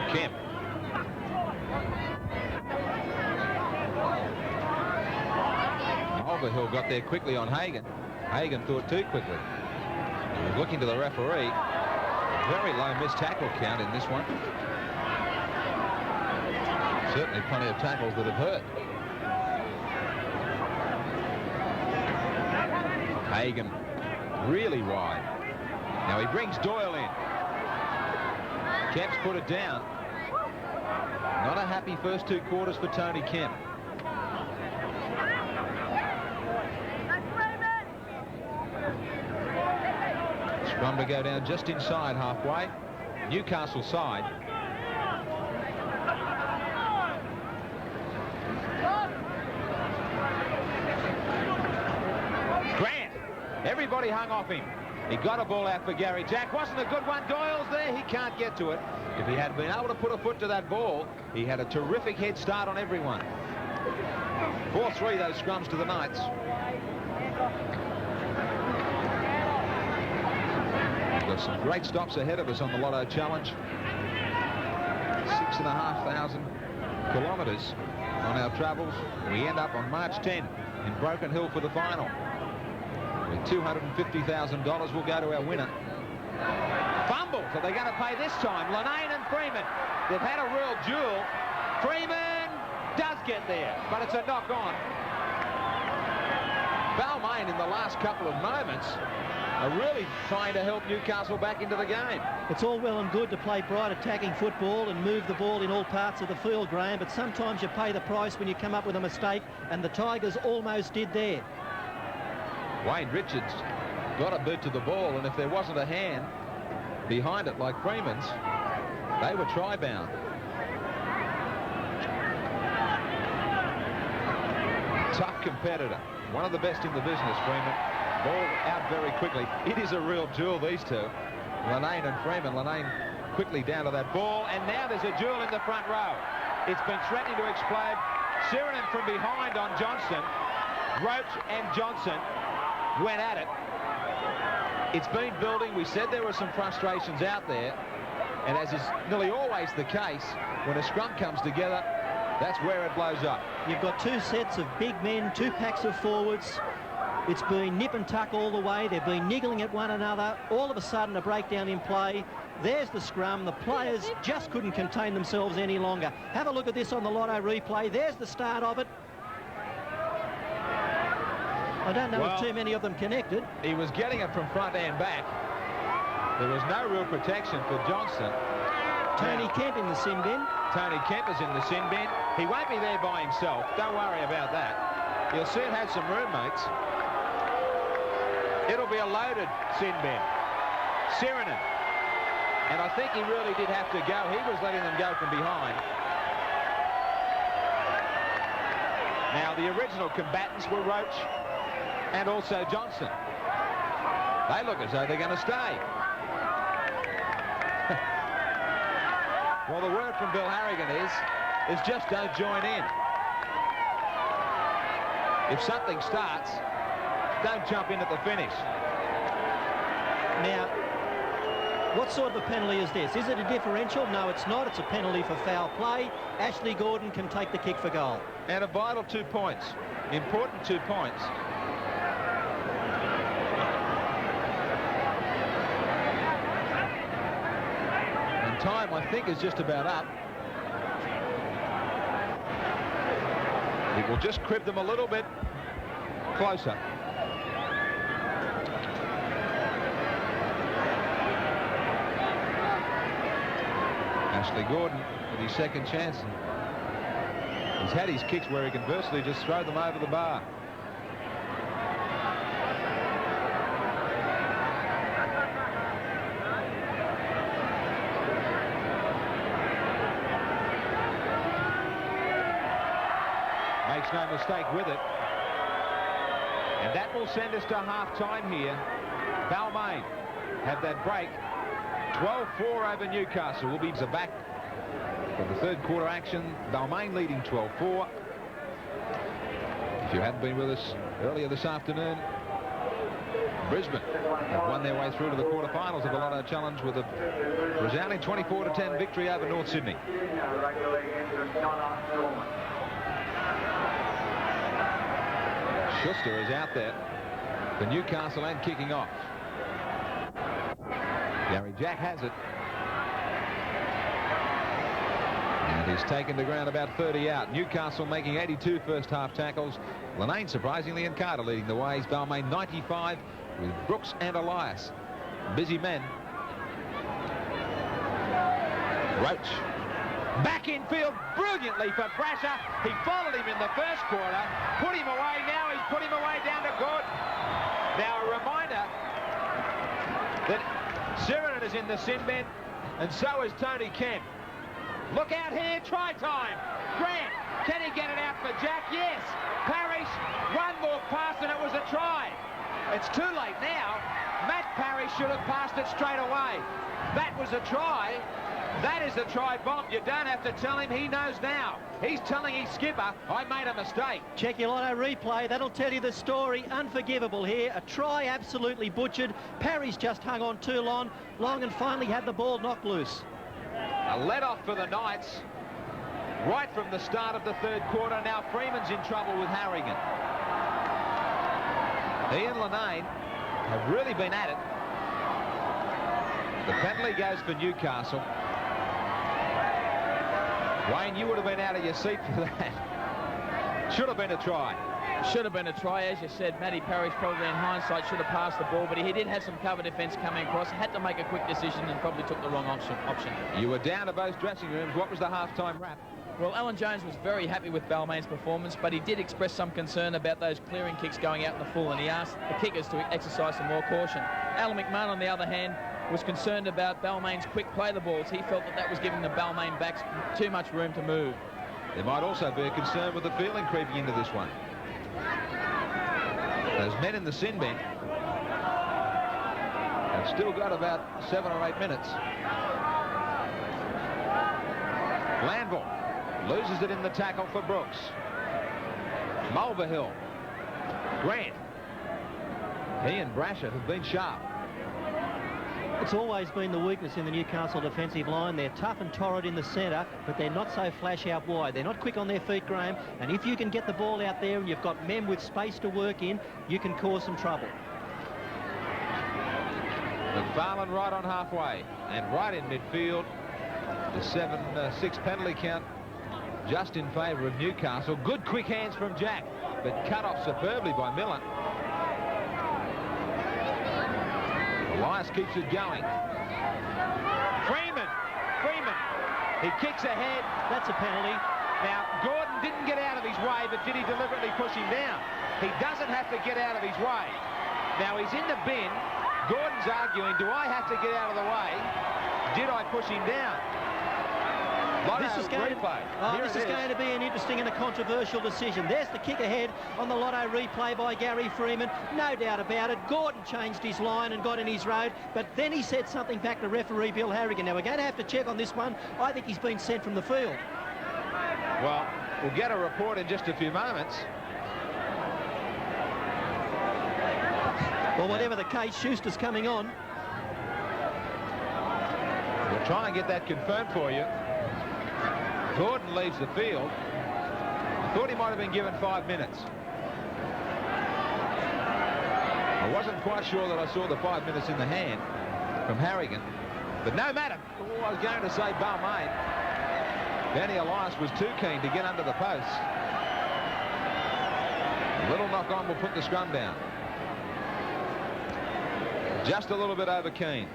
Kemp. Overhill got there quickly on Hagan. Hagan thought too quickly. He was looking to the referee. Very low missed tackle count in this one. Certainly plenty of tackles that have hurt. Hagan really wide. Now he brings Doyle in. Kemp's put it down. Not a happy first two quarters for Tony Kemp. Scrum to go down just inside halfway. Newcastle side. Grant. Everybody hung off him. He got a ball out for Gary Jack. Wasn't a good one. Doyle's there. He can't get to it. If he had been able to put a foot to that ball, he had a terrific head start on everyone. 4-3 those scrums to the Knights. Got some great stops ahead of us on the Lotto Challenge. 6,500 kilometres on our travels. We end up on March 10 in Broken Hill for the final. With $250,000 will go to our winner. Fumbles. Are they going to pay this time? Linane and Freeman. They've had a real duel. Freeman does get there, but it's a knock-on. Balmain in the last couple of moments are really trying to help Newcastle back into the game. It's all well and good to play bright attacking football and move the ball in all parts of the field, Graham, but sometimes you pay the price when you come up with a mistake, and the Tigers almost did there. Wayne Richards got a boot to the ball, and if there wasn't a hand behind it like Freeman's, they were try-bound. Tough competitor. One of the best in the business, Freeman. Ball out very quickly. It is a real duel, these two. Linane and Freeman. Linane quickly down to that ball, and now there's a duel in the front row. It's been threatening to explode. Sirinen from behind on Johnson. Roach and Johnson went at it. It's been building. We said there were some frustrations out there, and as is nearly always the case, when a scrum comes together, that's where it blows up. You've got two sets of big men, two packs of forwards. It's been nip and tuck all the way. They've been niggling at one another. All of a sudden, a breakdown in play. There's the scrum. The players just couldn't contain themselves any longer. Have a look at this on the Lotto replay. There's the start of it. I don't know if too many of them connected. He was getting it from front and back. There was no real protection for Johnson. Tony Kemp in the sin bin. Tony Kemp is in the sin bin. He won't be there by himself. Don't worry about that. He'll soon have some roommates. It'll be a loaded sin bin. Sirinen. And I think he really did have to go. He was letting them go from behind. Now, the original combatants were Roach and also Johnson. They look as though they're going to stay. Well, the word from Bill Harrigan is just don't join in. If something starts, don't jump in at the finish. Now, what sort of a penalty is this? Is it a differential? No, it's not. It's a penalty for foul play. Ashley Gordon can take the kick for goal. And a vital 2 points. Important 2 points. And time, I think, is just about up. It will just crib them a little bit closer. Ashley Gordon with his second chance. He's had his kicks where he can virtually just throw them over the bar. Makes no mistake with it. And that will send us to half-time here. Balmain have that break. 12-4 over Newcastle. Will be back for the third quarter action. Balmain leading 12-4. If you hadn't been with us earlier this afternoon, Brisbane have won their way through to the quarterfinals of the Lotto Challenge with a resounding 24-10 victory over North Sydney. Schuster is out there for Newcastle and kicking off. Gary Jack has it. And he's taken the ground about 30 out. Newcastle making 82 first half tackles. Linane surprisingly and Carter leading the ways. Balmain 95 with Brooks and Elias. Busy men. Roach. Back in field brilliantly for Brasher. He followed him in the first quarter. Put him away now. He's put him away down to Gordon. Now a reminder that Sirinen is in the sin bin, and so is Tony Kemp. Look out here, try time. Grant, can he get it out for Jack? Yes. Parrish, one more pass and it was a try. It's too late now. Matt Parrish should have passed it straight away. That was a try, That is the try bomb. You don't have to tell him. He knows now. He's telling his skipper, I made a mistake. Check your Lotto replay. That'll tell you the story. Unforgivable here. A try absolutely butchered. Parry's just hung on too long and finally had the ball knocked loose. A let-off for the Knights right from the start of the third quarter. Now Freeman's in trouble with Harrigan. He and Lanane have really been at it. The penalty goes for Newcastle. Wayne, you would have been out of your seat for that. Should have been a try. Should have been a try, as you said. Matty Parrish probably in hindsight should have passed the ball, but he did have some cover defence coming across. Had to make a quick decision and probably took the wrong option. You were down to both dressing rooms. What was the half-time wrap? Well, Alan Jones was very happy with Balmain's performance, but he did express some concern about those clearing kicks going out in the full, and he asked the kickers to exercise some more caution. Alan McMahon, on the other hand, was concerned about Balmain's quick play the balls. He felt that was giving the Balmain backs too much room to move. There might also be a concern with the fielding creeping into this one. Those men in the sin bin have still got about 7 or 8 minutes. Glanville loses it in the tackle for Brooks. Mulvihill. Grant. He and Brashett have been sharp. It's always been the weakness in the Newcastle defensive line. They're tough and torrid in the centre, but they're not so flash out wide. They're not quick on their feet, Graham, and if you can get the ball out there and you've got men with space to work in, you can cause some trouble. McFarlane right on halfway and right in midfield. The 7-6 penalty count just in favour of Newcastle. Good quick hands from Jack, but cut off superbly by Miller. Elias keeps it going. Freeman. He kicks ahead. That's a penalty. Now, Gordon didn't get out of his way, but did he deliberately push him down? He doesn't have to get out of his way. Now, he's in the bin. Gordon's arguing, do I have to get out of the way? Did I push him down? This is going to be an interesting and a controversial decision. There's the kick ahead on the Lotto replay by Gary Freeman. No doubt about it. Gordon changed his line and got in his road, but then he said something back to referee Bill Harrigan. Now, we're going to have to check on this one. I think he's been sent from the field. Well, we'll get a report in just a few moments. Well, whatever the case, Schuster's coming on. We'll try and get that confirmed for you. Gordon leaves the field. I thought he might have been given 5 minutes. I wasn't quite sure that I saw the 5 minutes in the hand from Harrigan. But no matter. Oh, I was going to say Balmain. Danny Elias was too keen to get under the posts. A little knock on will put the scrum down. Just a little bit over keen.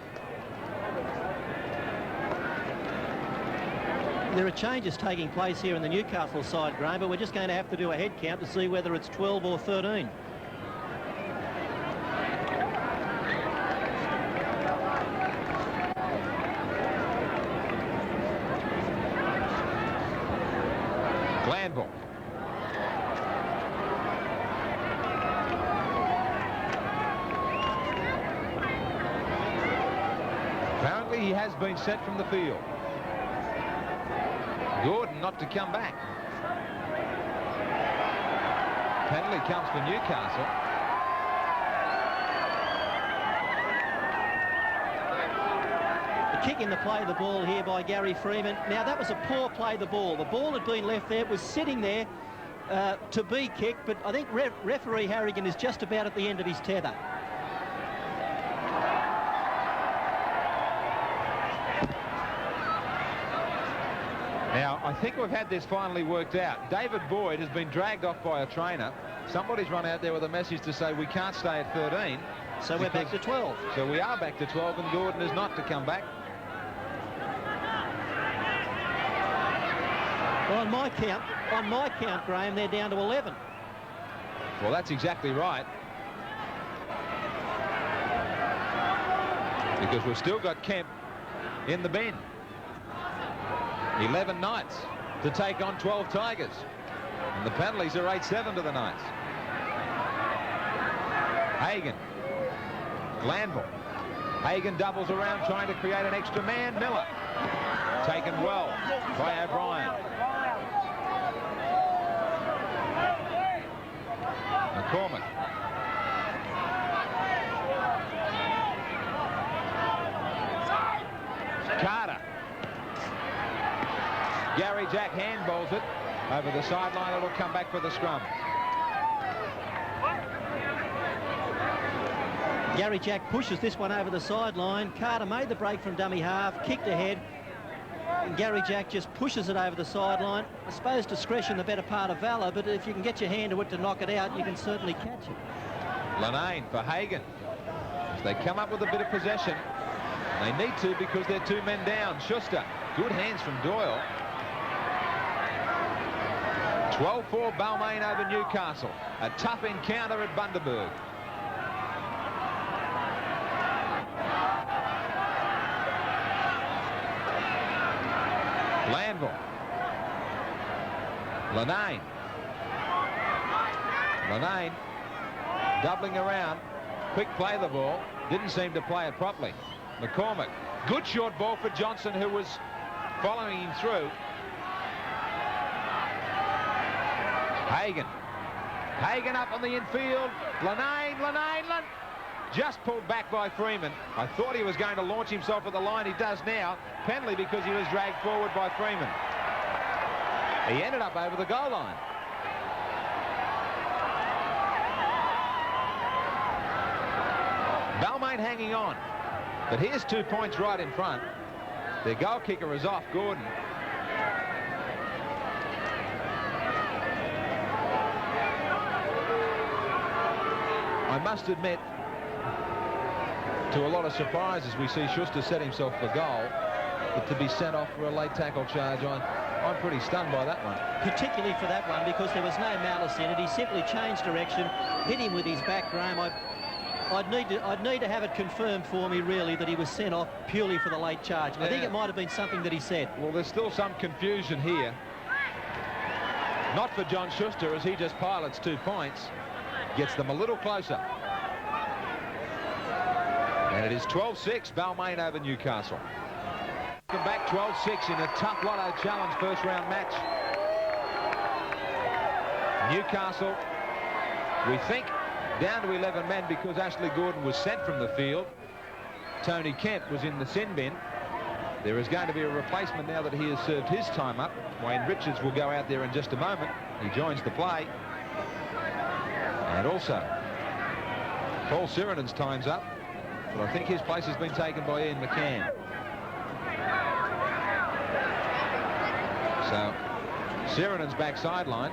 There are changes taking place here in the Newcastle side, Graham, but we're just going to have to do a head count to see whether it's 12 or 13. Glanville. Apparently he has been sent from the field. Gordon not to come back. Penalty comes for Newcastle. The kick in the play of the ball here by Gary Freeman. Now, that was a poor play of the ball. The ball had been left there. It was sitting there to be kicked, but I think referee Harrigan is just about at the end of his tether. Now, I think we've had this finally worked out. David Boyd has been dragged off by a trainer. Somebody's run out there with a message to say we can't stay at 13. So we're back to 12. So we are back to 12, and Gordon is not to come back. Well, on my count, Graham, they're down to 11. Well, that's exactly right. Because we've still got Kemp in the bin. 11 Knights to take on 12 Tigers. And the penalties are 8-7 to the Knights. Hagan. Glanville. Hagan doubles around trying to create an extra man. Miller. Taken well by O'Brien. McCormick. Carter. Gary Jack handballs it over the sideline. It'll come back for the scrum. Gary Jack pushes this one over the sideline. Carter made the break from dummy half, kicked ahead. And Gary Jack just pushes it over the sideline. I suppose discretion the better part of valour, but if you can get your hand to it to knock it out, you can certainly catch it. Lanane for Hagan. As they come up with a bit of possession. They need to because they're 2 men down. Schuster. Good hands from Doyle. 12-4 Balmain over Newcastle. A tough encounter at Bundaberg. Landville. Lanane. Lanane doubling around. Quick play the ball. Didn't seem to play it properly. McCormick. Good short ball for Johnson, who was following him through. Hagan. Hagan up on the infield. Lanane. Just pulled back by Freeman. I thought he was going to launch himself at the line. He does now. Penalty because he was dragged forward by Freeman. He ended up over the goal line. Balmain hanging on. But here's 2 points right in front. Their goal kicker is off, Gordon. I must admit, to a lot of surprise as we see Schuster set himself for goal, but to be sent off for a late tackle charge, I'm pretty stunned by that one. Particularly for that one, because there was no malice in it. He simply changed direction, hit him with his back, Graham. I'd need to have it confirmed for me, really, that he was sent off purely for the late charge. I think it might have been something that he said. Well, there's still some confusion here. Not for John Schuster, as he just pilots 2 points. Gets them a little closer. And it is 12-6, Balmain over Newcastle. Welcome back, 12-6 in a tough Lotto Challenge first-round match. Newcastle, we think, down to 11 men because Ashley Gordon was sent from the field. Tony Kent was in the sin bin. There is going to be a replacement now that he has served his time up. Wayne Richards will go out there in just a moment. He joins the play. And also, Paul Sirenen's time's up, but I think his place has been taken by Ian McCann. So, Sirenen's back sideline.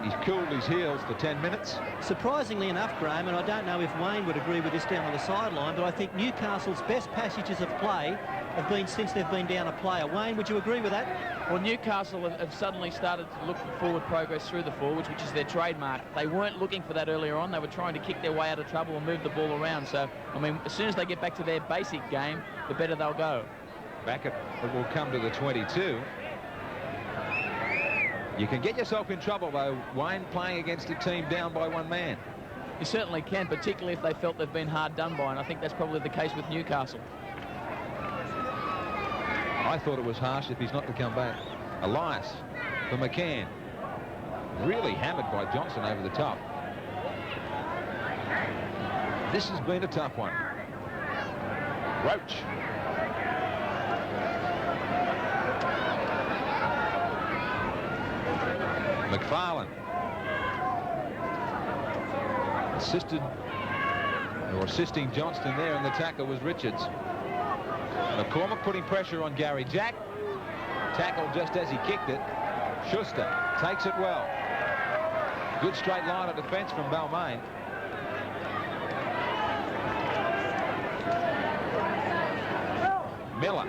He's cooled his heels for 10 minutes. Surprisingly enough, Graham, and I don't know if Wayne would agree with this down on the sideline, but I think Newcastle's best passages of play have been since they've been down a player. Wayne, would you agree with that? Well, Newcastle have suddenly started to look for forward progress through the forwards, which is their trademark. They weren't looking for that earlier on. They were trying to kick their way out of trouble and move the ball around. So, I mean, as soon as they get back to their basic game, the better they'll go. Back it will come to the 22. You can get yourself in trouble, though, Wayne, playing against a team down by 1 man. You certainly can, particularly if they felt they've been hard done by, and I think that's probably the case with Newcastle. I thought it was harsh if he's not to come back. Elias for McCann. Really hammered by Johnson over the top. This has been a tough one. Roach. McFarlane. Assisting Johnston there, and the tackle was Richards. McCormick putting pressure on Gary Jack. Tackled just as he kicked it. Schuster takes it well. Good straight line of defense from Balmain. Miller.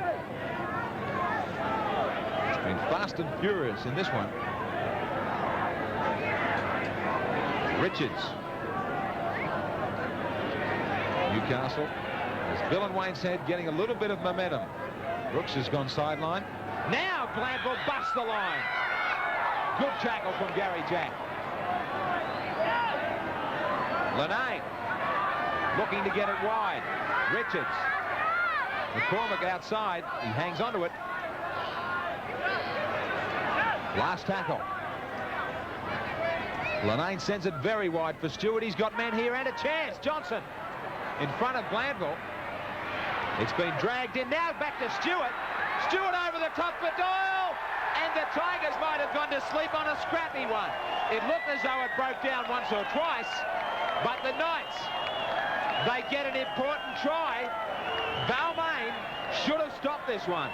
It's been fast and furious in this one. Richards. Newcastle, as Bill and Wayne said, getting a little bit of momentum. Brooks has gone sideline. Now Glanville busts the line. Good tackle from Gary Jack. Lanane looking to get it wide. Richards. McCormick outside. He hangs onto it. Last tackle. Lanane sends it very wide for Stewart. He's got men here and a chance. Johnson in front of Glanville. It's been dragged in. Now back to Stewart. Stewart over the top for Doyle. And the Tigers might have gone to sleep on a scrappy one. It looked as though it broke down once or twice. But the Knights, they get an important try. Balmain should have stopped this one.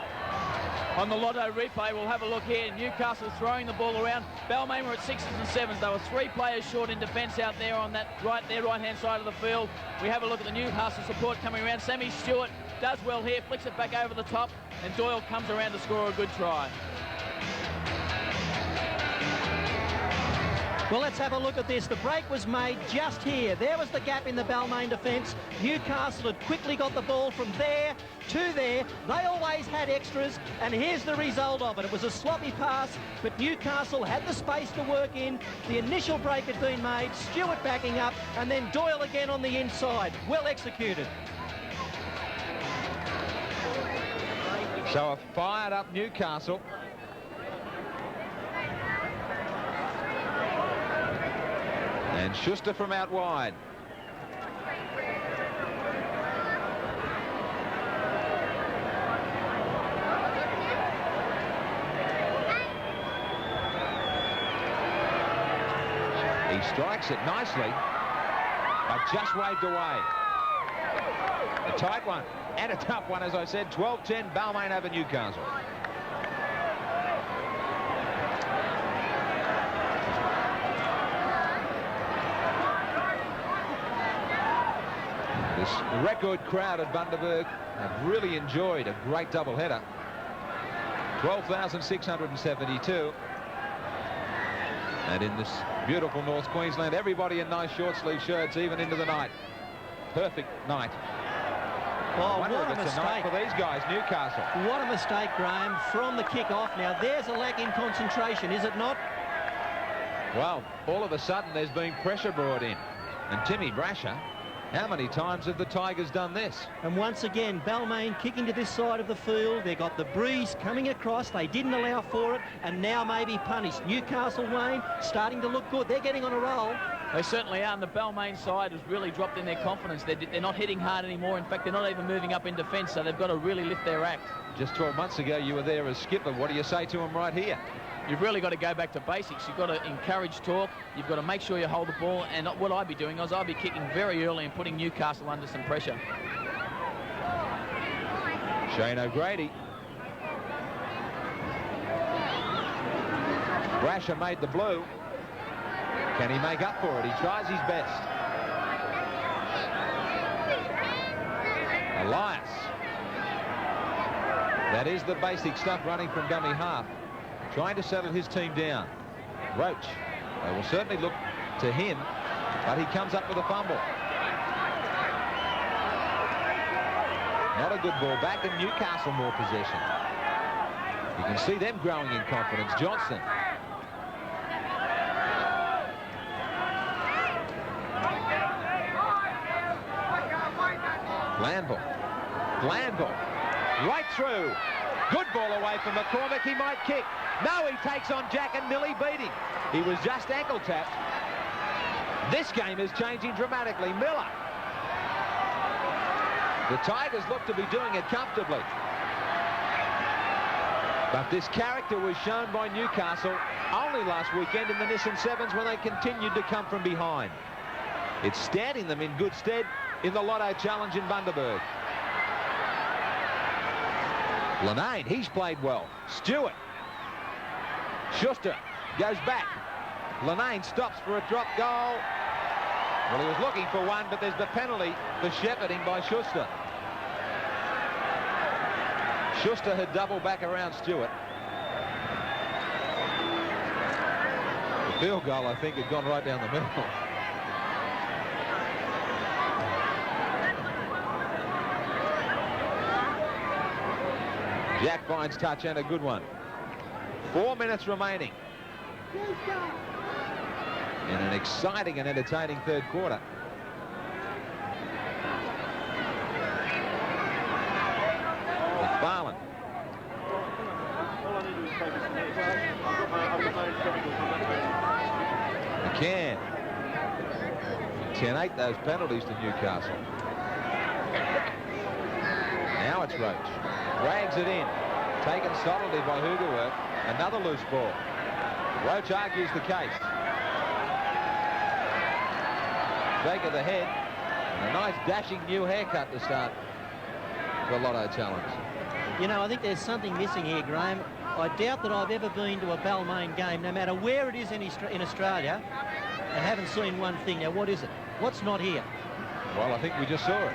On the Lotto replay, we'll have a look here. Newcastle throwing the ball around. Balmain were at 6s and 7s. They were 3 players short in defence out there on that right-hand side of the field. We have a look at the Newcastle support coming around. Sammy Stewart does well here, flicks it back over the top, and Doyle comes around to score a good try. Well, let's have a look at this. The break was made just here. There was the gap in the Balmain defence. Newcastle had quickly got the ball from there to there. They always had extras, and here's the result of it. It was a sloppy pass, but Newcastle had the space to work in. The initial break had been made, Stewart backing up, and then Doyle again on the inside. Well executed. So a fired up Newcastle. And Schuster from out wide. He strikes it nicely, but just waved away. A tight one and a tough one, as I said. 12-10 Balmain over Newcastle. This record crowd at Bundaberg have really enjoyed a great doubleheader. 12,672. And in this beautiful North Queensland, everybody in nice short sleeve shirts, even into the night. Perfect night. Oh, I wonder what if a it's a night mistake. for these guys, Newcastle. What a mistake, Graham, from the kick-off. Now, there's a lack in concentration, is it not? Well, all of a sudden there's been pressure brought in. And Timmy Brasher, how many times have the Tigers done this? And once again, Balmain kicking to this side of the field. They got the breeze coming across. They didn't allow for it, and now maybe punished. Newcastle, Wayne, starting to look good. They're getting on a roll. They certainly are, and the Balmain side has really dropped in their confidence. They're not hitting hard anymore. In fact, they're not even moving up in defence, so they've got to really lift their act. Just 12 months ago, you were there as skipper. What do you say to them right here? You've really got to go back to basics. You've got to encourage talk. You've got to make sure you hold the ball. And what I'd be doing is I'd be kicking very early and putting Newcastle under some pressure. Shane O'Grady. Brasher made the blue. Can he make up for it? He tries his best. Elias. That is the basic stuff, running from dummy half. Trying to settle his team down. Roach. They will certainly look to him, but he comes up with a fumble. Not a good ball back, and Newcastle more possession. You can see them growing in confidence. Johnson. Glanville. Right through. Good ball away from McCormick. He might kick. No, he takes on Jack, and Millie beat him. He was just ankle tapped. This game is changing dramatically. Miller. The Tigers look to be doing it comfortably. But this character was shown by Newcastle only last weekend in the Nissan Sevens when they continued to come from behind. It's standing them in good stead in the Lotto Challenge in Bundaberg. Lanane, he's played well. Stewart. Schuster goes back. Lanane stops for a drop goal. Well, he was looking for one, but there's the penalty for shepherding by Schuster. Schuster had doubled back around Stewart. The field goal, I think, had gone right down the middle. Jack finds touch, and a good one. 4 minutes remaining in an exciting and entertaining third quarter. McFarlane. McCann. 10-8 those penalties to Newcastle. Now it's Roach. Drags it in. Taken solidly by Hugerworth. Another loose ball. Roach argues the case. Shake of the head. And a nice dashing new haircut to start the Lotto Challenge. You know, I think there's something missing here, Graham. I doubt that I've ever been to a Balmain game, no matter where it is in Australia, and haven't seen one thing. Now, what is it? What's not here? Well, I think we just saw it.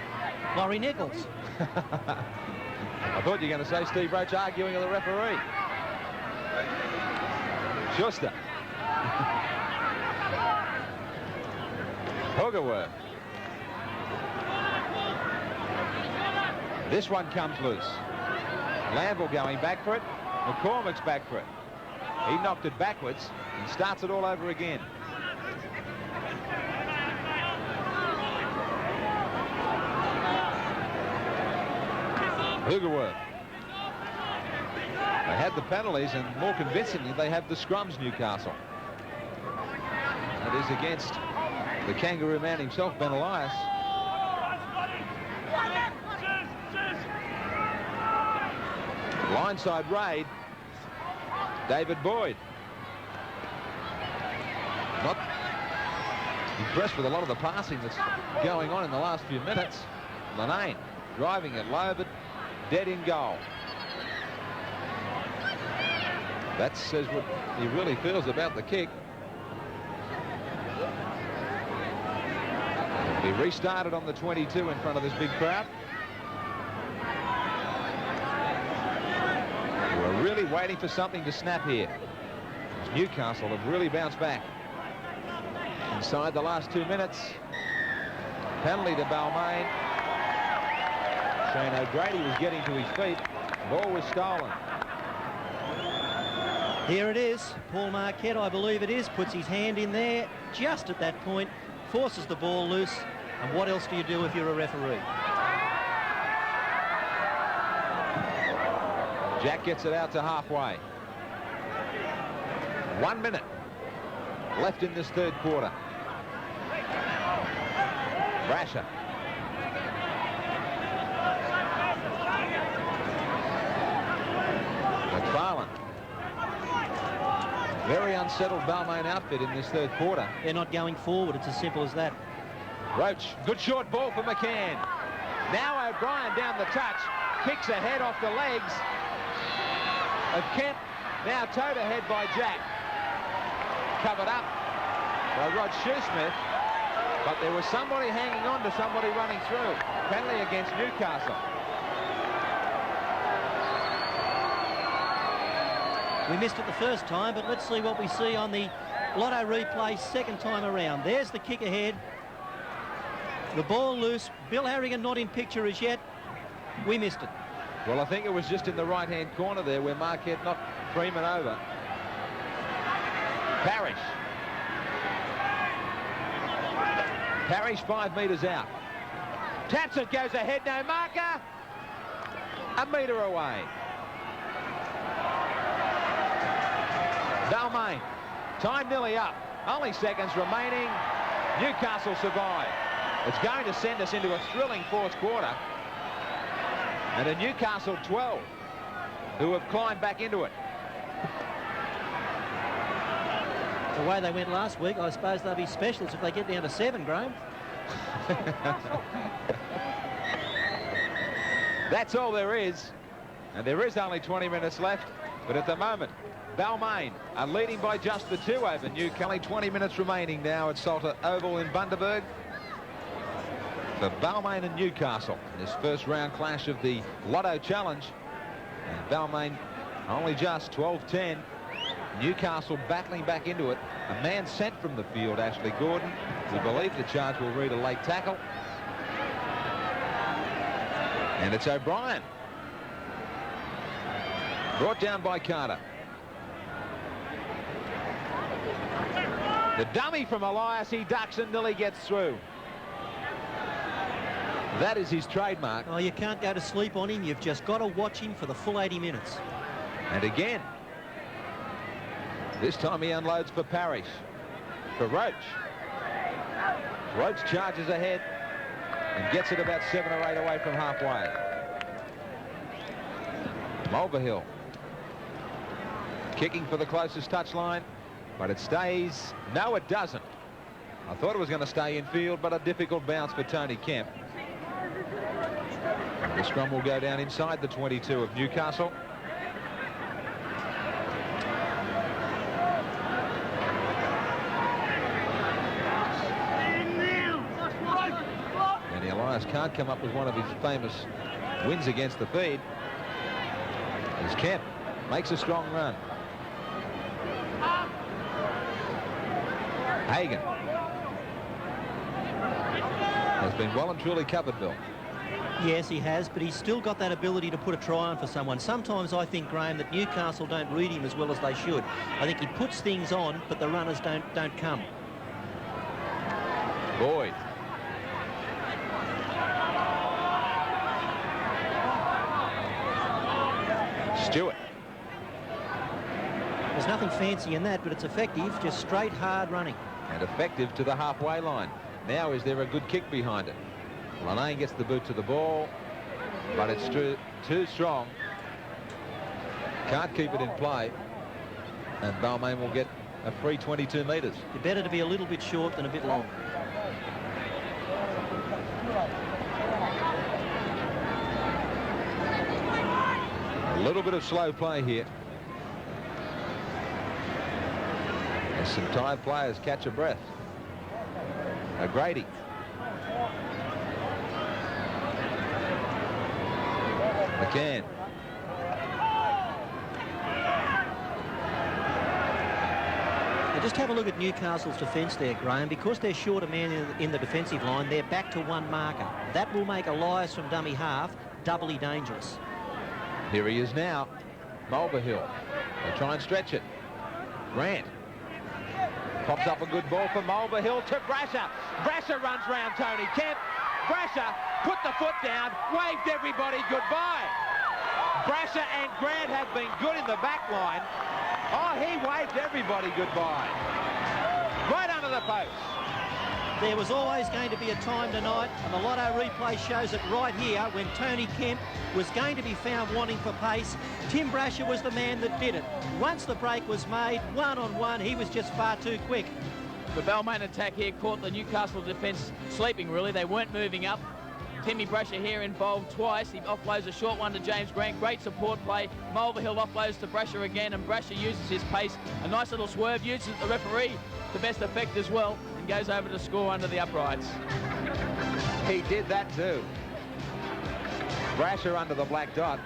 Laurie Nichols. I thought you were going to say Steve Roach arguing with the referee. Schuster. Hugerworth. This one comes loose. Lamble going back for it. McCormick's back for it. He knocked it backwards and starts it all over again. Hugerworth. They had the penalties, and more convincingly they have the scrums, Newcastle. That is against the Kangaroo man himself, Ben Elias. Blindside raid. David Boyd. Not impressed with a lot of the passing that's going on in the last few minutes. Lanane driving it low, but dead in goal. That says what he really feels about the kick. He restarted on the 22 in front of this big crowd. We're really waiting for something to snap here. Newcastle have really bounced back. Inside the last 2 minutes. Penalty to Balmain. Shane O'Grady was getting to his feet. Ball was stolen. Here it is. Paul Marquette, I believe it is, puts his hand in there just at that point, forces the ball loose. And what else do you do if you're a referee? Jack gets it out to halfway. 1 minute left in this third quarter. Brasher. McFarlane. Very unsettled Balmain outfit in this third quarter. They're not going forward. It's as simple as that. Roach. Good short ball for McCann. Now O'Brien down the touch. Kicks ahead off the legs of Kemp. Now towed ahead by Jack. Covered up by Rod Shoesmith. But there was somebody hanging on to somebody running through. Penalty against Newcastle. We missed it the first time, but let's see what we see on the Lotto replay second time around. There's the kick ahead. The ball loose. Bill Harrigan not in picture as yet. We missed it. Well, I think it was just in the right-hand corner there where Marquette knocked Freeman over. Parrish. Parrish 5 metres out. Taps it, goes ahead, no marker. A metre away. Balmain. Time nearly up. Only seconds remaining. Newcastle survive. It's going to send us into a thrilling fourth quarter. And a Newcastle 12 who have climbed back into it. The way they went last week, I suppose they'll be specials if they get down to 7, Graham. That's all there is. And there is only 20 minutes left. But at the moment, Balmain are leading by just the 2 over Newcastle. 20 minutes remaining now at Salter Oval in Bundaberg. For Balmain and Newcastle, this first round clash of the Lotto Challenge. And Balmain only just 12-10. Newcastle battling back into it. A man sent from the field, Ashley Gordon. We believe the charge will read a late tackle. And it's O'Brien. Brought down by Carter. The dummy from Elias, he ducks and nearly gets through. That is his trademark. Oh, you can't go to sleep on him. You've just got to watch him for the full 80 minutes. And again, This time he unloads for Parrish. For Roach. Roach charges ahead and gets it about 7 or 8 away from halfway. Mulvihill kicking for the closest touchline, but it stays. No, it doesn't. I thought it was going to stay in field, but a difficult bounce for Tony Kemp. The scrum will go down inside the 22 of Newcastle. And Elias can't come up with one of his famous wins against the feed, as Kemp makes a strong run. Hagan has been well and truly covered, Bill. Yes, he has, but he's still got that ability to put a try on for someone. Sometimes I think, Graham, that Newcastle don't read him as well as they should. I think he puts things on, but the runners don't come. Boyd. Stewart. There's nothing fancy in that, but it's effective, just straight, hard running. And effective to the halfway line. Now is there a good kick behind it? Lanane gets the boot to the ball, but it's too strong. Can't keep it in play. And Balmain will get a free 22 metres. You're better to be a little bit short than a bit long. A little bit of slow play here, as some tired players catch a breath. Grady. McCann. Now just have a look at Newcastle's defence there, Graham. Because they're short a man in the defensive line, they're back to one marker. That will make Elias from dummy half doubly dangerous. Here he is now. Mulvihill. They try and stretch it. Grant. Pops up a good ball for Mulvihill to Brasher. Brasher runs round Tony Kemp. Brasher put the foot down, waved everybody goodbye. Brasher and Grant have been good in the back line. Oh, he waved everybody goodbye. Right under the post. There was always going to be a time tonight, and the Lotto replay shows it right here, when Tony Kemp was going to be found wanting for pace. Tim Brasher was the man that did it. Once the break was made, one-on-one, he was just far too quick. The Balmain attack here caught the Newcastle defence sleeping, really. They weren't moving up. Timmy Brasher here involved twice. He offloads a short one to James Grant. Great support play. Mulvihill offloads to Brasher again, and Brasher uses his pace. A nice little swerve, uses the referee to best effect as well, and goes over to score under the uprights. He did that too. Brasher under the black dot.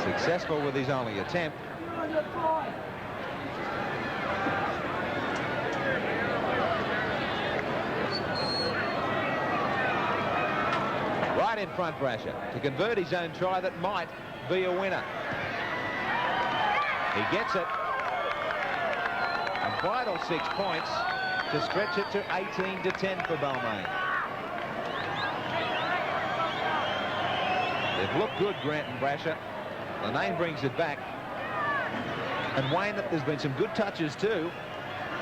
Successful with his only attempt. Right in front, Brasher, to convert his own try that might be a winner. He gets it. A vital 6 points to stretch it to 18-10 for Balmain. They've looked good, Grant and Brasher. Lanane brings it back. And Wayne, there's been some good touches too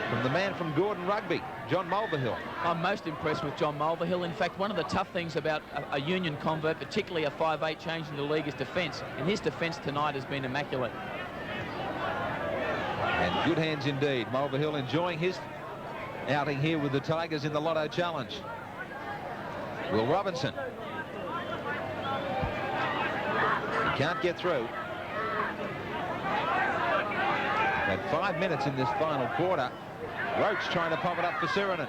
from the man from Gordon Rugby, John Mulvihill. I'm most impressed with John Mulvihill. In fact, one of the tough things about a Union convert, particularly a 5'8" change in the league, is defence. And his defence tonight has been immaculate. And good hands indeed. Mulvihill enjoying his outing here with the Tigers in the Lotto Challenge. Will Robinson. He can't get through. Had 5 minutes in this final quarter. Roach trying to pop it up for Sirinen.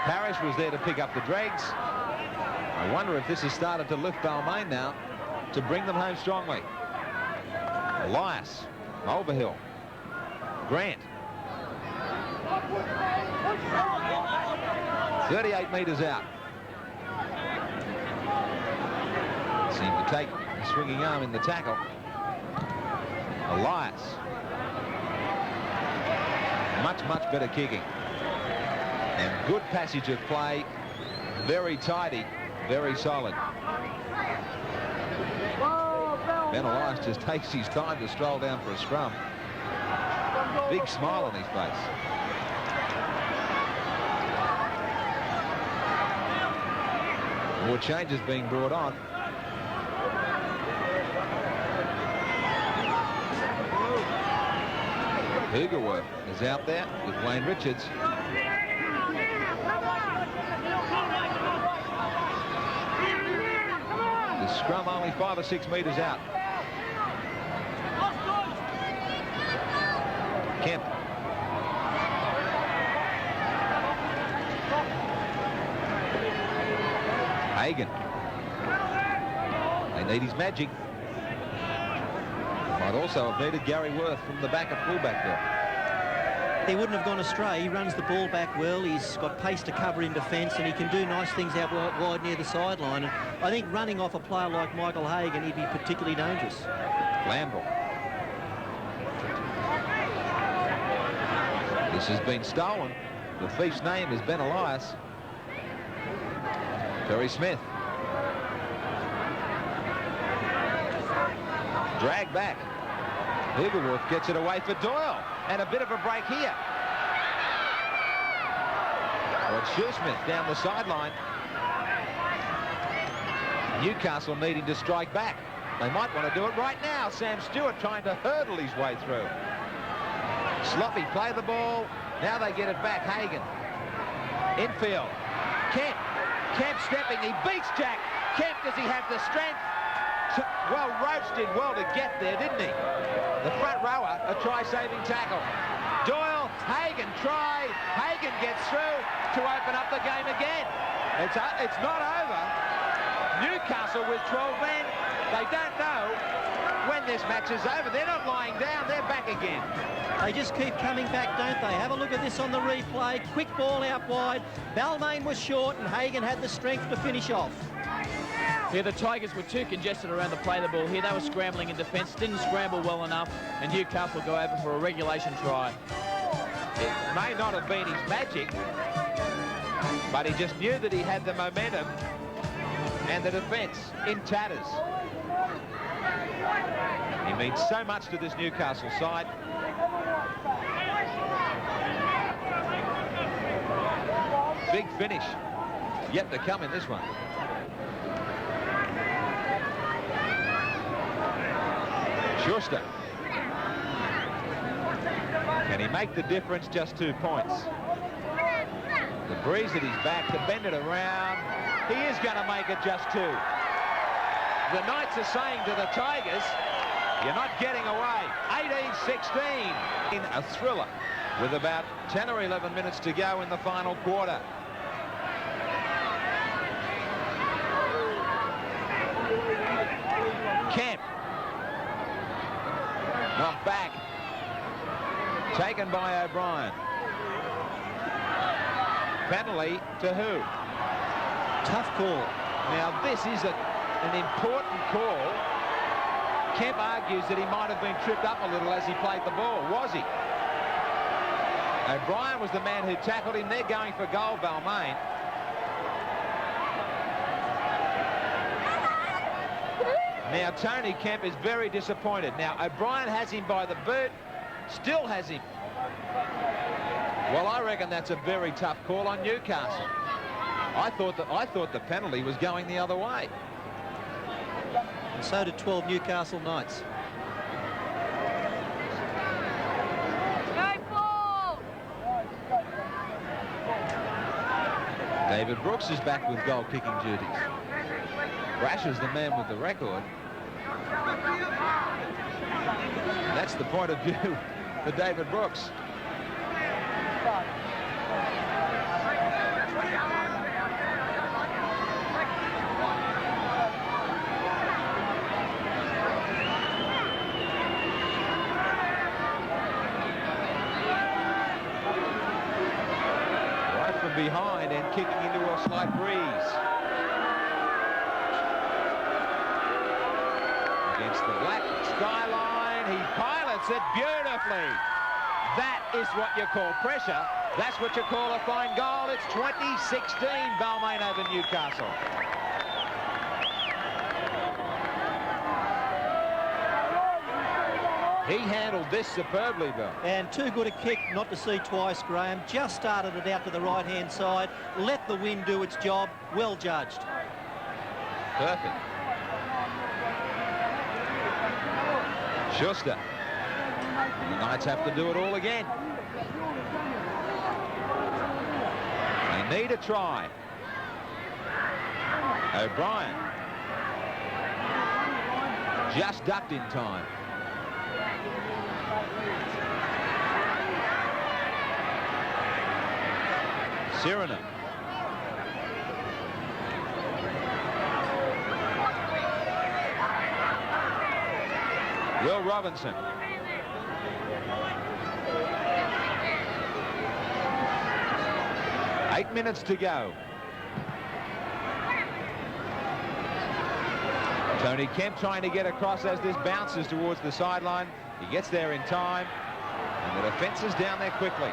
Parrish was there to pick up the dregs. I wonder if this has started to lift Balmain now to bring them home strongly. Elias. Mulvihill. Grant. 38 metres out. Seemed to take a swinging arm in the tackle. Elias. Much better kicking. And good passage of play. Very tidy, very solid. Ben Elias just takes his time to stroll down for a scrum. Big smile on his face. More changes being brought on. Hugerworth is out there with Wayne Richards. The scrum only 5 or 6 metres out. Kemp. Hagan. They need his magic. Might also have needed Gary Worth from the back of fullback there. He wouldn't have gone astray. He runs the ball back well. He's got pace to cover in defence, and he can do nice things out wide near the sideline. And I think running off a player like Michael Hagan, he'd be particularly dangerous. Lamble. This has been stolen. The thief's name is Ben Elias. Terry Smith. Drag back. Hugerworth gets it away for Doyle. And a bit of a break here. Well, Shoesmith down the sideline. Newcastle needing to strike back. They might want to do it right now. Sam Stewart trying to hurdle his way through. Sloppy play the ball. Now they get it back. Hagan. Infield. Kemp. Kemp stepping. He beats Jack. Kemp, does he have the strength? Well, Roach did well to get there, didn't he? The front rower, a try-saving tackle. Doyle, Hagan try. Hagan gets through to open up the game again. It's not over. Newcastle with 12 men. They don't know when this match is over. They're not lying down. They're back again. They just keep coming back, don't they? Have a look at this on the replay. Quick ball out wide. Balmain was short, and Hagan had the strength to finish off. Yeah, the Tigers were too congested around the play the ball here. They were scrambling in defence, didn't scramble well enough, and Newcastle go over for a regulation try. It may not have been his magic, but he just knew that he had the momentum and the defence in tatters. He means so much to this Newcastle side. Big finish yet to come in this one. Schuster. Can he make the difference? Just 2 points. The breeze at his back to bend it around. He is going to make it just 2. The Knights are saying to the Tigers, you're not getting away. 18-16 in a thriller with about 10 or 11 minutes to go in the final quarter. Kemp. Knocked back. Taken by O'Brien. Penalty to who? Tough call. Now this is an important call. Kemp argues that he might have been tripped up a little as he played the ball. Was he? O'Brien was the man who tackled him. They're going for goal, Balmain. Now Tony Kemp is very disappointed. Now O'Brien has him by the boot, still has him. Well, I reckon that's a very tough call on Newcastle. I thought the penalty was going the other way. And so did 12 Newcastle Knights. David Brooks is back with goal-kicking duties. Brash is the man with the record. That's the point of view for David Brooks. Right from behind and kicking into a slight breeze. Against the black skyline, he pilots it beautifully. That is what you call pressure. That's what you call a fine goal. It's 2016, Balmain over Newcastle. He handled this superbly, Bill. And too good a kick not to see twice, Graham. Just started it out to the right-hand side. Let the wind do its job. Well judged. Perfect. Schuster. The Knights have to do it all again. They need a try. O'Brien. Just ducked in time. Sirena. Will Robinson. Eight minutes to go. Tony Kemp trying to get across as this bounces towards the sideline. He gets there in time, and the defence is down there quickly.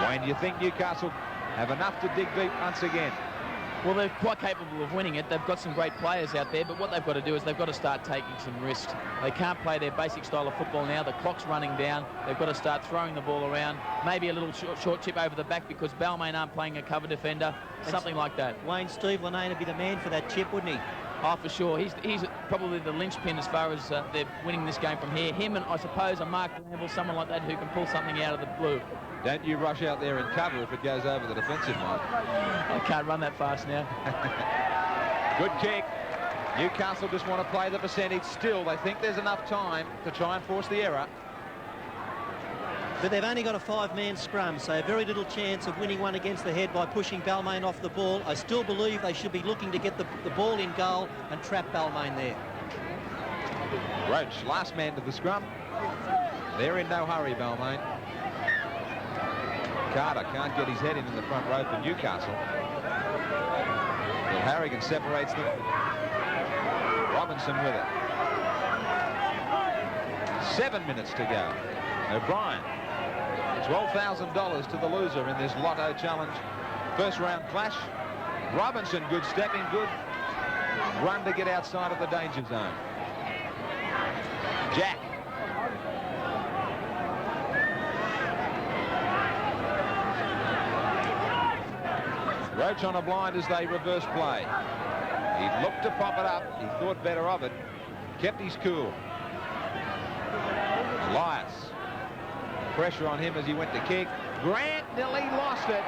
Wayne, do you think Newcastle have enough to dig deep once again? Well, they're quite capable of winning it. They've got some great players out there, but what they've got to do is they've got to start taking some risks. They can't play their basic style of football now. The clock's running down. They've got to start throwing the ball around. Maybe a little short chip over the back because Balmain aren't playing a cover defender. Something like that. Wayne, Steve Linnane would be the man for that chip, wouldn't he? Oh, for sure. He's probably the linchpin as far as they're winning this game from here. Him and, I suppose, a Mark Lamble, someone like that who can pull something out of the blue. Don't you rush out there and cover if it goes over the defensive line. I can't run that fast now. Good kick. Newcastle just want to play the percentage. Still, they think there's enough time to try and force the error. But they've only got a 5-man scrum, so very little chance of winning one against the head by pushing Balmain off the ball. I still believe they should be looking to get the ball in goal and trap Balmain there. Roach, last man to the scrum. They're in no hurry, Balmain. Carter can't get his head in the front row for Newcastle. Bill Harrigan separates them. Robinson with it. 7 minutes to go. O'Brien. $12,000 to the loser in this Lotto Challenge first round clash. Robinson, good stepping, good run to get outside of the danger zone. Jack. Roach on a blind as they reverse play. He looked to pop it up. He thought better of it. Kept his cool. Elias. Pressure on him as he went to kick. Grant nearly lost it.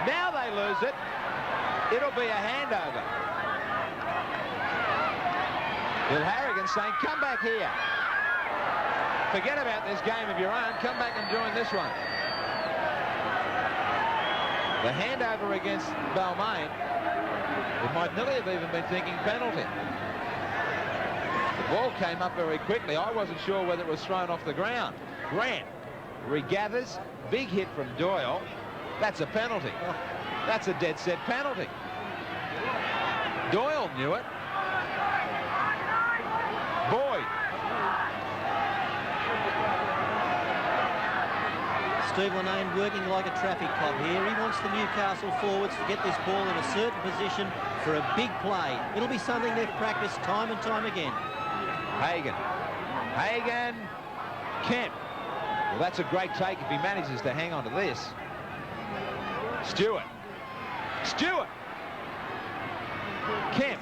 Now they lose it. It'll be a handover. Bill Harrigan saying, come back here. Forget about this game of your own. Come back and join this one. The handover against Balmain, it might nearly have even been thinking penalty. The ball came up very quickly. I wasn't sure whether it was thrown off the ground. Grant regathers, big hit from Doyle. That's a penalty. That's a dead set penalty. Doyle knew it. Boyd. Steve Linnane working like a traffic cop here. He wants the Newcastle forwards to get this ball in a certain position for a big play. It'll be something they've practiced time and time again. Hagan. Hagan. Kemp. Well, that's a great take if he manages to hang on to this. Stewart. Stewart. Kemp.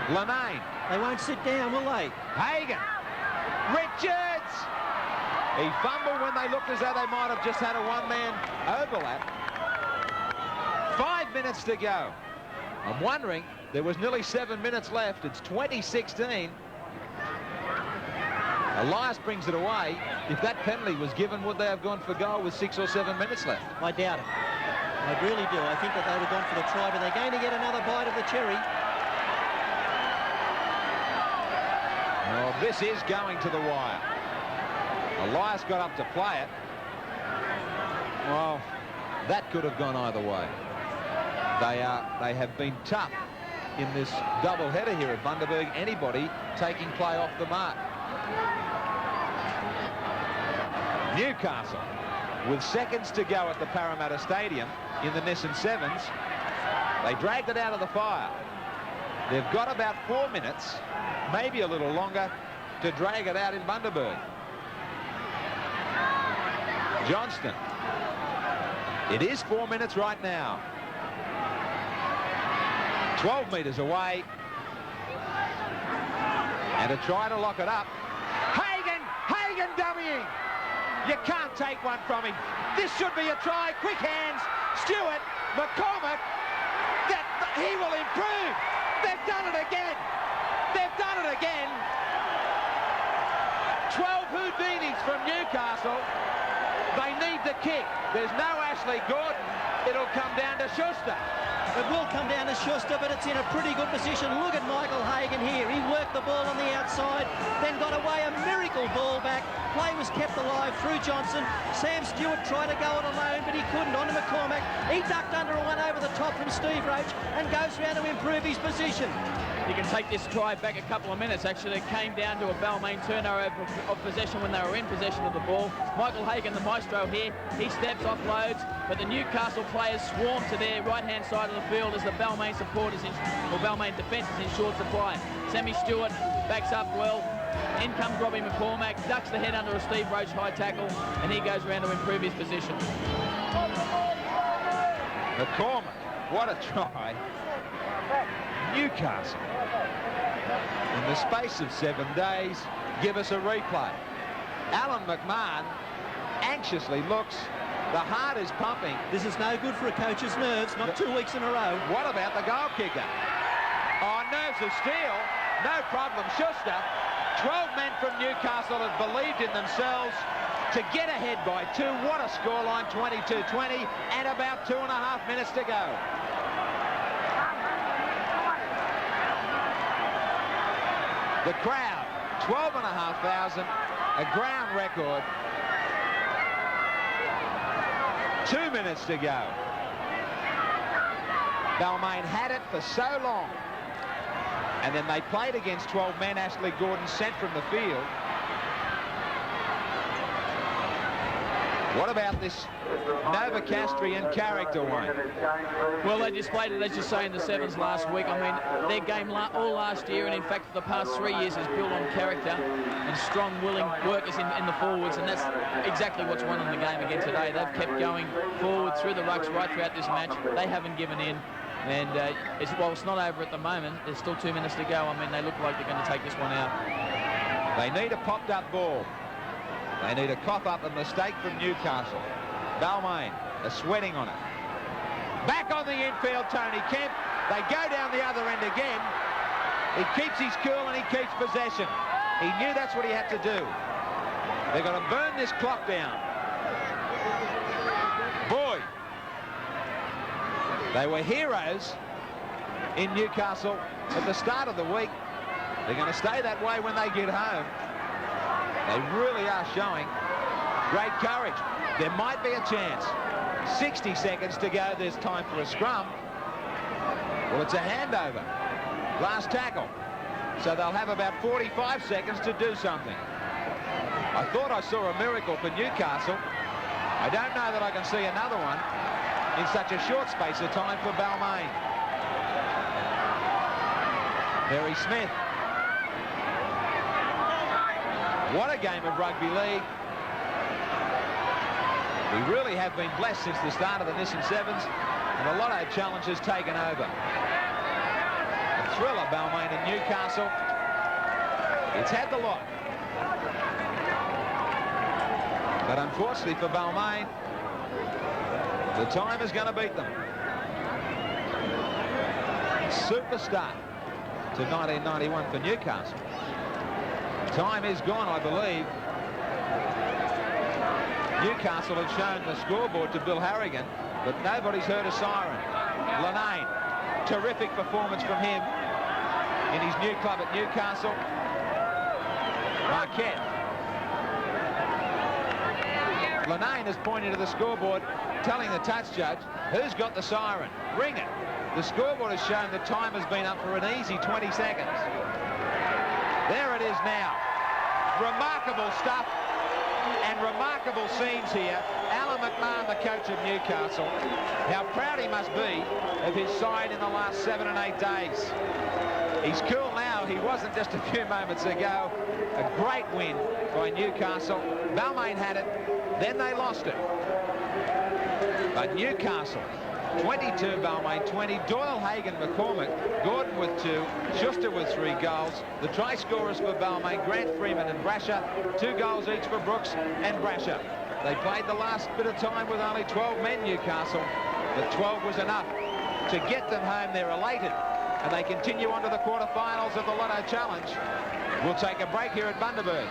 Linnane. They won't sit down, will they? Hagan. Richards. He fumbled when they looked as though they might have just had a one-man overlap. 5 minutes to go. I'm wondering, there was nearly 7 minutes left. It's 2016. Elias brings it away. If that penalty was given, would they have gone for goal with 6 or 7 minutes left? I doubt it. I really do. I think that they would have gone for the try, but they're going to get another bite of the cherry. Well, this is going to the wire. Elias got up to play it. Well, that could have gone either way. They have been tough in this double-header here at Bundaberg. Anybody taking play off the mark. Newcastle, with seconds to go at the Parramatta Stadium in the Nissan Sevens, they dragged it out of the fire. They've got about 4 minutes, maybe a little longer, to drag it out in Bundaberg. Johnston. It is 4 minutes right now. 12 metres away. And to try to lock it up. Hagen dummying. You can't take one from him. This should be a try. Quick hands. Stewart, McCormick. He will improve. They've done it again. They've done it again. 12 Houdinis from Newcastle. They need the kick. There's no Ashley Gordon. It'll come down to Schuster. It will come down to Schuster, but it's in a pretty good position. Look at Michael Hagen here. He worked the ball on the outside, then got away a miracle ball back. Play was kept alive through Johnson. Sam Stewart tried to go it alone, but he couldn't. On to McCormack. He ducked under one over the top from Steve Roach and goes round to improve his position. You can take this try back a couple of minutes. Actually, it came down to a Balmain turnover of possession when they were in possession of the ball. Michael Hagen, the maestro here, he steps, offloads, but the Newcastle players swarm to their right-hand side of the field as the Balmain supporters, or Balmain defence is in short supply. Sammy Stewart backs up well. In comes Robbie McCormack, ducks the head under a Steve Roach high tackle, and he goes around to improve his position. McCormack, what a try. Newcastle, in the space of 7 days, give us a replay. Alan McMahon anxiously looks. The heart is pumping. This is no good for a coach's nerves, not 2 weeks in a row. What about the goal kicker? Oh, nerves of steel. No problem, Schuster. 12 men from Newcastle have believed in themselves to get ahead by 2. What a scoreline, 22-20, and about 2.5 minutes to go. The crowd, 12,500, a ground record. 2 minutes to go. Balmain had it for so long. And then they played against 12 men. Ashley Gordon sent from the field. What about this Novocastrian character one? Well, they displayed it, as you say, in the sevens last week. I mean, their game all last year, and in fact for the past 3 years, is built on character and strong, willing workers in the forwards, and that's exactly what's won in the game again today. They've kept going forward through the rucks right throughout this match. They haven't given in, and while it's not over at the moment, there's still 2 minutes to go. I mean, they look like they're going to take this one out. They need a popped-up ball. They need a cough-up, a mistake from Newcastle. Balmain, a sweating on it. Back on the infield, Tony Kemp. They go down the other end again. He keeps his cool and he keeps possession. He knew that's what he had to do. They've got to burn this clock down. Boy, they were heroes in Newcastle at the start of the week. They're going to stay that way when they get home. They really are showing great courage. There might be a chance. 60 seconds to go. There's time for a scrum. Well, it's a handover. Last tackle. So they'll have about 45 seconds to do something. I thought I saw a miracle for Newcastle. I don't know that I can see another one in such a short space of time for Balmain. Perry Smith. What a game of rugby league. We really have been blessed since the start of the Nissan Sevens, and the Lotto challenge has taken over. A thriller, Balmain and Newcastle. It's had the lot. But unfortunately for Balmain, the time is going to beat them. Super start to 1991 for Newcastle. Time is gone, I believe. Newcastle have shown the scoreboard to Bill Harrigan, but nobody's heard a siren. Lanane, terrific performance from him in his new club at Newcastle. Marquette. Lanane has pointed to the scoreboard, telling the touch judge, who's got the siren? Ring it. The scoreboard has shown the time has been up for an easy 20 seconds. There it is now. Remarkable stuff and remarkable scenes here. Alan McMahon, the coach of Newcastle. How proud he must be of his side in the last 7 and 8 days. He's cool now. He wasn't just a few moments ago. A great win by Newcastle. Balmain had it, then they lost it. But Newcastle, 22, Balmain 20. Doyle, Hagan, McCormick, Gordon with 2, Schuster with 3 goals. The try scorers for Balmain, Grant, Freeman and Brasher. 2 goals each for Brooks and Brasher. They played the last bit of time with only 12 men, Newcastle, but 12 was enough to get them home. They're elated, and they continue on to the quarterfinals of the Lotto Challenge. We'll take a break here at Bundaberg.